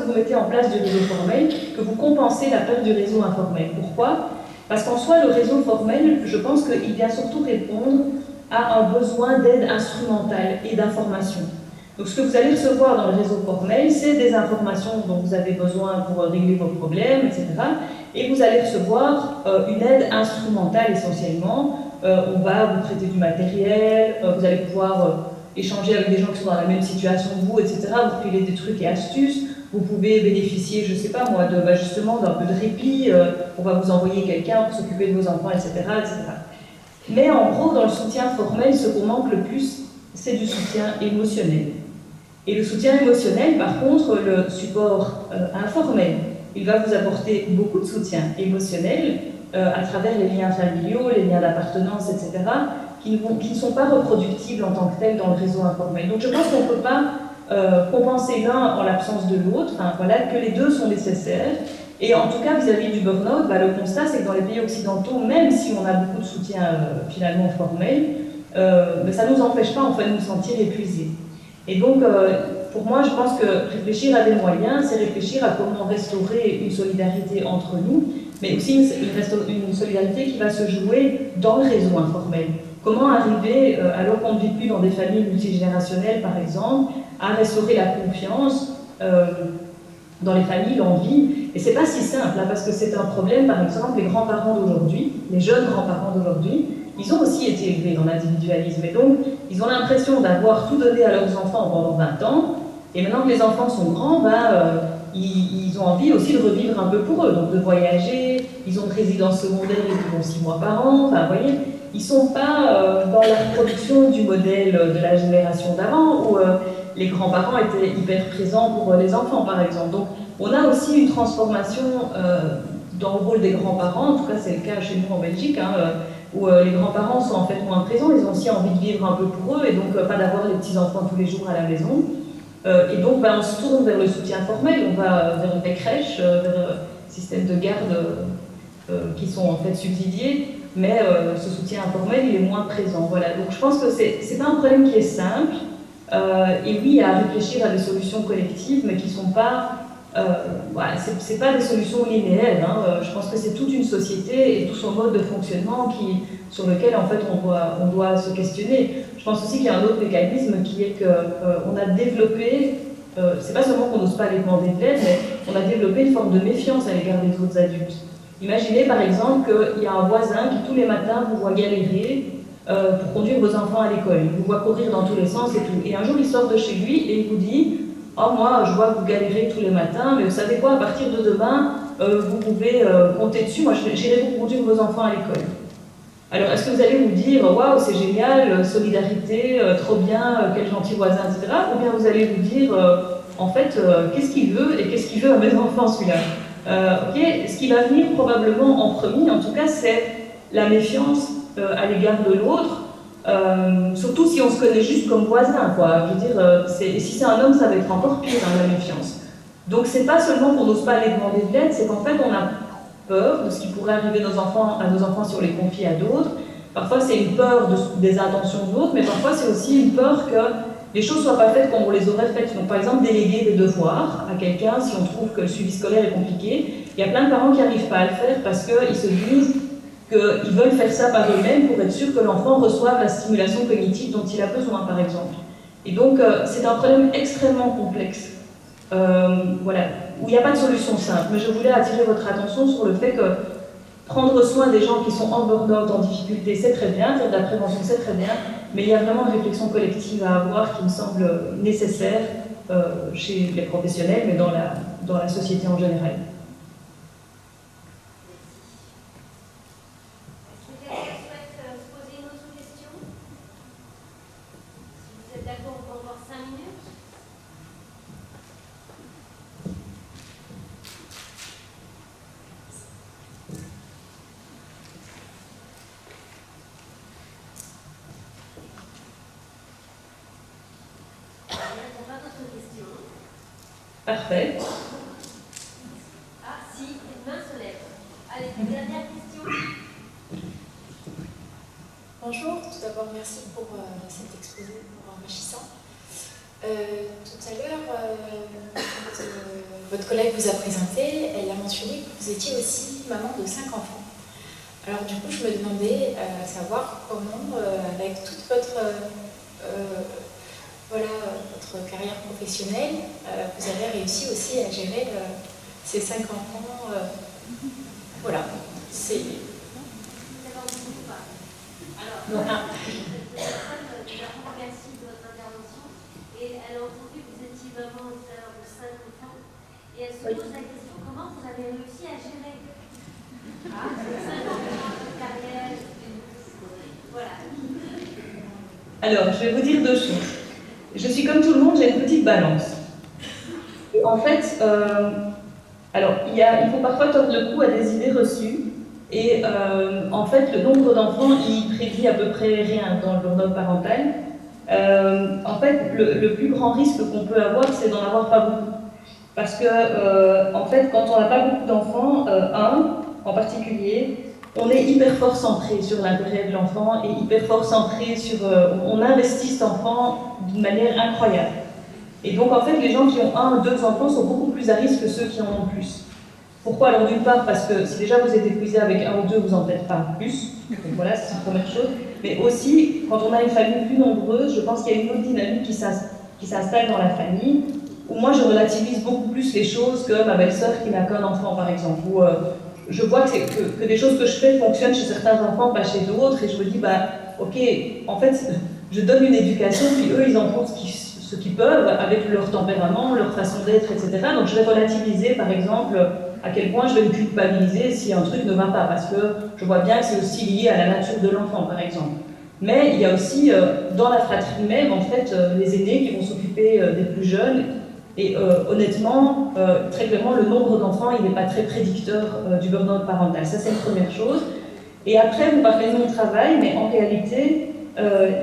vous mettez en place du réseau formel que vous compensez la perte du réseau informel. Pourquoi ? Parce qu'en soi, le réseau formel, je pense qu'il vient surtout répondre à un besoin d'aide instrumentale et d'information. Donc, ce que vous allez recevoir dans le réseau formel, c'est des informations dont vous avez besoin pour régler vos problèmes, etc. Et vous allez recevoir une aide instrumentale essentiellement. On va vous prêter du matériel, vous allez pouvoir échanger avec des gens qui sont dans la même situation que vous, etc. Vous filer des trucs et astuces. Vous pouvez bénéficier, je ne sais pas moi, justement d'un peu de répit, on va vous envoyer quelqu'un pour s'occuper de vos enfants, etc., etc. Mais en gros, dans le soutien formel, ce qu'on manque le plus, c'est du soutien émotionnel. Et le soutien émotionnel, par contre, le support informel, il va vous apporter beaucoup de soutien émotionnel à travers les liens familiaux, les liens d'appartenance, etc., qui ne sont pas reproductibles en tant que tels dans le réseau informel. Donc je pense qu'on ne peut pas compenser l'un en l'absence de l'autre, enfin, voilà, que les deux sont nécessaires. Et en tout cas, vis-à-vis du burn-out, le constat, c'est que dans les pays occidentaux, même si on a beaucoup de soutien finalement formel, ça ne nous empêche pas en fait, de nous sentir épuisés. Et donc, pour moi, je pense que réfléchir à des moyens, c'est réfléchir à comment restaurer une solidarité entre nous, mais aussi une solidarité qui va se jouer dans le réseau informel. Comment arriver, alors qu'on ne vit plus dans des familles multigénérationnelles, par exemple, à restaurer la confiance dans les familles, l'envie. Et c'est pas si simple, là, parce que c'est un problème, par exemple, les grands-parents d'aujourd'hui, les jeunes grands-parents d'aujourd'hui, ils ont aussi été élevés dans l'individualisme. Et donc, ils ont l'impression d'avoir tout donné à leurs enfants pendant 20 ans, et maintenant que les enfants sont grands, ils ont envie aussi de revivre un peu pour eux, donc de voyager, ils ont une résidence secondaire, ils vont 6 mois par an, enfin, vous voyez, ils ne sont pas dans la reproduction du modèle de la génération d'avant, où les grands-parents étaient hyper présents pour les enfants, par exemple. Donc, on a aussi une transformation dans le rôle des grands-parents, en tout cas c'est le cas chez nous en Belgique, où les grands-parents sont en fait moins présents, ils ont aussi envie de vivre un peu pour eux, et donc pas d'avoir les petits-enfants tous les jours à la maison. Et donc on se tourne vers le soutien formel, on va vers des crèches, vers un système de garde qui sont en fait subsidiés, mais ce soutien informel il est moins présent. Voilà. Donc je pense que c'est pas un problème qui est simple, et oui, il y a à réfléchir à des solutions collectives, mais qui ne sont pas... c'est pas des solutions linéaires. Je pense que c'est toute une société et tout son mode de fonctionnement sur lequel en fait on doit se questionner. Je pense aussi qu'il y a un autre mécanisme qui est qu'on a développé, c'est pas seulement qu'on n'ose pas aller demander de l'aide, mais on a développé une forme de méfiance à l'égard des autres adultes. Imaginez par exemple qu'il y a un voisin qui tous les matins vous voit galérer pour conduire vos enfants à l'école, il vous voit courir dans tous les sens et tout. Et un jour il sort de chez lui et il vous dit: oh, moi, je vois que vous galérez tous les matins, mais vous savez quoi, à partir de demain, vous pouvez compter dessus, moi j'irai vous conduire vos enfants à l'école. Alors, est-ce que vous allez vous dire: waouh, c'est génial, solidarité, trop bien, quel gentil voisin, etc. Ou bien vous allez vous dire: en fait, qu'est-ce qu'il veut et qu'est-ce qu'il veut à mes enfants, celui-là? Ok, ce qui va venir probablement en premier, en tout cas, c'est la méfiance à l'égard de l'autre. Surtout si on se connaît juste comme voisin, quoi. Je veux dire, et si c'est un homme, ça va être encore pire, la méfiance. Donc c'est pas seulement qu'on n'ose pas aller demander de l'aide, c'est qu'en fait on a peur de ce qui pourrait arriver à nos enfants si on les confie à d'autres. Parfois c'est une peur des intentions d'autres, mais parfois c'est aussi une peur que les choses soient pas faites comme on les aurait faites. Donc par exemple déléguer des devoirs à quelqu'un si on trouve que le suivi scolaire est compliqué. Il y a plein de parents qui n'arrivent pas à le faire parce qu'ils se disent qu'ils veulent faire ça par eux-mêmes pour être sûr que l'enfant reçoive la stimulation cognitive dont il a besoin, par exemple. Et donc, c'est un problème extrêmement complexe, voilà, où il n'y a pas de solution simple. Mais je voulais attirer votre attention sur le fait que prendre soin des gens qui sont en burn-out, en difficulté, c'est très bien, faire de la prévention, c'est très bien, mais il y a vraiment une réflexion collective à avoir qui me semble nécessaire chez les professionnels, mais dans la société en général. Parfait. Ah, si, une main se lève. Allez, dernière question. Bonjour, tout d'abord merci pour cet exposé enrichissant. Tout à l'heure, votre collègue vous a présenté, elle a mentionné que vous étiez aussi maman de 5 enfants. Alors du coup, je me demandais savoir comment, avec toute votre carrière professionnelle, vous avez réussi aussi à gérer ces 5 enfants. Voilà, c'est... Alors, merci de votre intervention. Et elle a entendu que vous étiez maman de 5 enfants. Et elle se pose la question, comment vous avez réussi à gérer 5 ans de carrière, voilà. Alors, je vais vous dire 2 choses. Je suis comme tout le monde, j'ai une petite balance. Et en fait, il faut parfois tordre le cou à des idées reçues. Et en fait, le nombre d'enfants, il prédit à peu près rien dans le burn-out parental. En fait, le plus grand risque qu'on peut avoir, c'est d'en avoir pas beaucoup. Parce que, en fait, quand on n'a pas beaucoup d'enfants, en particulier, on est hyper fort centré sur l'intérêt de l'enfant et hyper fort centré sur... on investit cet enfant d'une manière incroyable. Et donc, en fait, les gens qui ont 1 ou 2 enfants sont beaucoup plus à risque que ceux qui en ont plus. Pourquoi? Alors, d'une part, parce que si déjà vous êtes épuisé avec 1 ou 2, vous n'en faites pas plus. Donc voilà, c'est une première chose. Mais aussi, quand on a une famille plus nombreuse, je pense qu'il y a une autre dynamique qui s'installe dans la famille, où moi, je relativise beaucoup plus les choses que ma belle-sœur qui n'a qu'un enfant, par exemple. Où, je vois que des choses que je fais fonctionnent chez certains enfants, pas chez d'autres, et je me dis, ok, en fait, je donne une éducation, puis eux, ils en font ce qu'ils peuvent, avec leur tempérament, leur façon d'être, etc. Donc je vais relativiser, par exemple, à quel point je vais me culpabiliser si un truc ne va pas, parce que je vois bien que c'est aussi lié à la nature de l'enfant, par exemple. Mais il y a aussi, dans la fratrie même, en fait, les aînés qui vont s'occuper des plus jeunes. Et honnêtement, très clairement, le nombre d'enfants, il n'est pas très prédicteur du burn-out parental. Ça, c'est une première chose. Et après, vous parlez de mon travail, mais en réalité,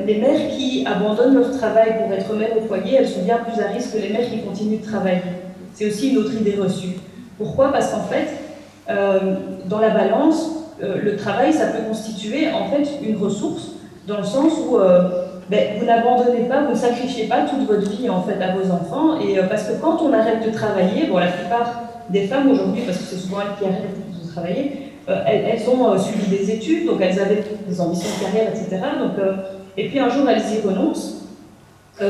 les mères qui abandonnent leur travail pour être mères au foyer, elles sont bien plus à risque que les mères qui continuent de travailler. C'est aussi une autre idée reçue. Pourquoi? Parce qu'en fait, dans la balance, le travail, ça peut constituer en fait une ressource, dans le sens où vous n'abandonnez pas, vous ne sacrifiez pas toute votre vie en fait à vos enfants, et parce que quand on arrête de travailler, bon, la plupart des femmes aujourd'hui, parce que c'est souvent elles qui arrêtent de travailler, elles ont suivi des études, donc elles avaient des ambitions de carrière, etc. Donc, et puis un jour elles y renoncent,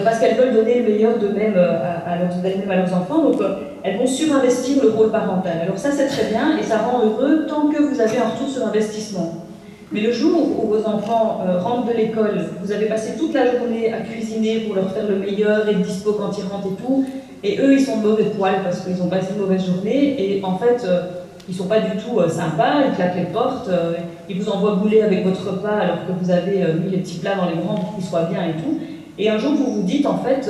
parce qu'elles veulent donner le meilleur d'elles-mêmes à leurs enfants, donc elles vont surinvestir le rôle parental. Alors ça c'est très bien, et ça rend heureux tant que vous avez un retour sur investissement. Mais le jour où vos enfants rentrent de l'école, vous avez passé toute la journée à cuisiner pour leur faire le meilleur, et dispo quand ils rentrent et tout, et eux ils sont de mauvais poil parce qu'ils ont passé une mauvaise journée, et en fait ils sont pas du tout sympas, ils claquent les portes, ils vous envoient bouler avec votre repas alors que vous avez mis les petits plats dans les grands pour qu'ils soient bien et tout. Et un jour vous vous dites en fait,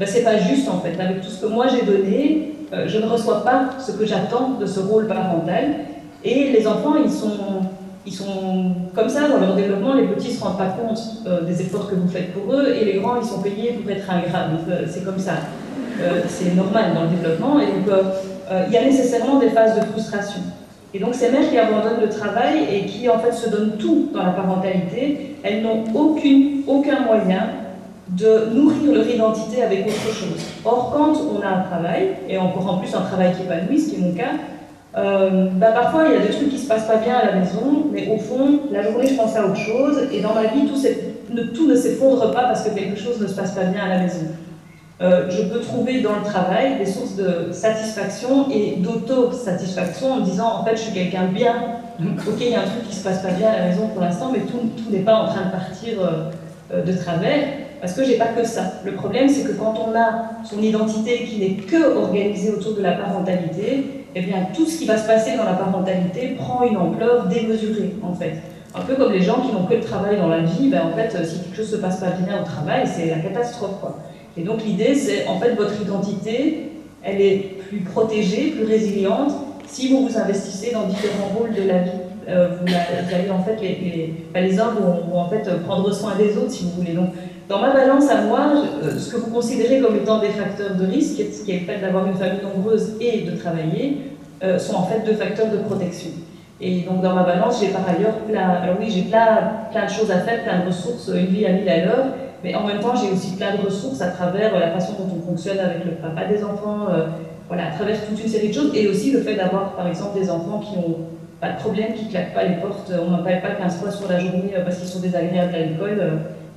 c'est pas juste en fait, avec tout ce que moi j'ai donné, je ne reçois pas ce que j'attends de ce rôle parental, et les enfants ils sont comme ça dans leur développement, les petits ne se rendent pas compte des efforts que vous faites pour eux, et les grands ils sont payés pour être ingrats, donc c'est comme ça. C'est normal dans le développement, et donc il y a nécessairement des phases de frustration. Et donc ces mères qui abandonnent le travail et qui en fait se donnent tout dans la parentalité, elles n'ont aucun moyen de nourrir leur identité avec autre chose. Or quand on a un travail, et encore en plus un travail qui épanouit, ce qui est mon cas, parfois il y a des trucs qui se passent pas bien à la maison, mais au fond, la journée je pense à autre chose, et dans ma vie tout ne s'effondre pas parce que quelque chose ne se passe pas bien à la maison. Je peux trouver dans le travail des sources de satisfaction et d'auto-satisfaction en me disant en fait je suis quelqu'un de bien, ok il y a un truc qui se passe pas bien à la maison pour l'instant, mais tout n'est pas en train de partir de travers, parce que j'ai pas que ça. Le problème c'est que quand on a son identité qui n'est que organisée autour de la parentalité, eh bien tout ce qui va se passer dans la parentalité prend une ampleur démesurée en fait. Un peu comme les gens qui n'ont que le travail dans la vie, en fait si quelque chose se passe pas bien au travail, c'est la catastrophe quoi. Et donc l'idée, c'est en fait votre identité, elle est plus protégée, plus résiliente, si vous vous investissez dans différents rôles de la vie. Vous allez en fait, les uns vont en fait prendre soin des autres, si vous voulez. Donc dans ma balance à moi, ce que vous considérez comme étant des facteurs de risque, ce qui est le fait d'avoir une famille nombreuse et de travailler, sont en fait 2 facteurs de protection. Et donc dans ma balance, j'ai par ailleurs j'ai plein de choses à faire, plein de ressources, une vie à 1000 à l'heure. Mais en même temps, j'ai aussi plein de ressources à travers la façon dont on fonctionne avec le papa des enfants, à travers toute une série de choses, et aussi le fait d'avoir, par exemple, des enfants qui n'ont pas de problème, qui ne claquent pas les portes, on ne m'appelle pas 15 fois sur la journée parce qu'ils sont désagréables à l'école.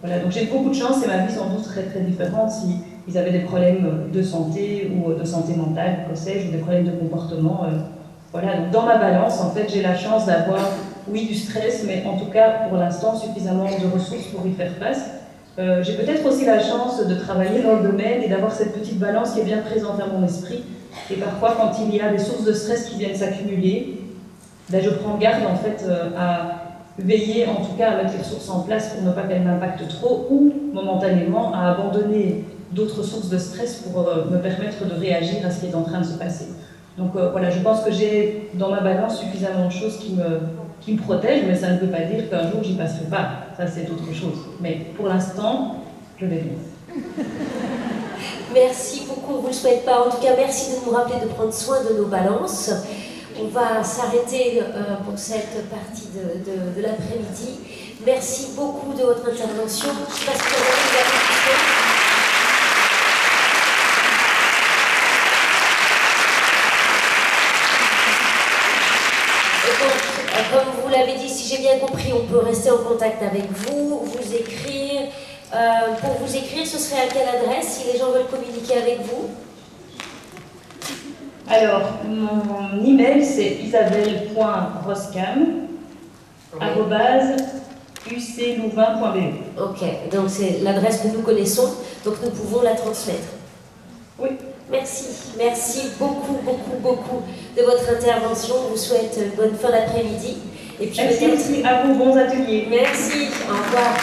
Donc j'ai beaucoup de chance, et ma vie sans doute serait très différente s'ils avaient des problèmes de santé, ou de santé mentale, que sais-je, ou des problèmes de comportement. Donc dans ma balance, en fait, j'ai la chance d'avoir, oui, du stress, mais en tout cas, pour l'instant, suffisamment de ressources pour y faire face. J'ai peut-être aussi la chance de travailler dans le domaine et d'avoir cette petite balance qui est bien présente à mon esprit, Et parfois, quand il y a des sources de stress qui viennent s'accumuler, ben, je prends garde en fait à veiller en tout cas à mettre les ressources en place pour ne pas qu'elles m'impactent trop ou momentanément à abandonner d'autres sources de stress pour me permettre de réagir à ce qui est en train de se passer. Donc voilà, je pense que j'ai dans ma balance suffisamment de choses qui me protègent, mais ça ne veut pas dire qu'un jour j'y passerai pas. Ça c'est autre chose. Mais pour l'instant, je vais bien. Merci beaucoup, on ne vous le souhaite pas. En tout cas, merci de nous rappeler de prendre soin de nos balances. On va s'arrêter pour cette partie de l'après-midi. Merci beaucoup de votre intervention. Je sais pas si vous avez des questions. Comme vous l'avez dit, si j'ai bien compris, on peut rester en contact avec vous, vous écrire. Pour vous écrire, ce serait à quelle adresse si les gens veulent communiquer avec vous? Alors, mon email c'est isabelle.roscam@uclouvain.be. Ok, donc c'est l'adresse que nous connaissons, donc nous pouvons la transmettre. Oui. Merci, merci beaucoup, beaucoup, beaucoup de votre intervention. On vous souhaite une bonne fin d'après-midi. Et puis merci aussi à vos bons ateliers. Merci, au revoir.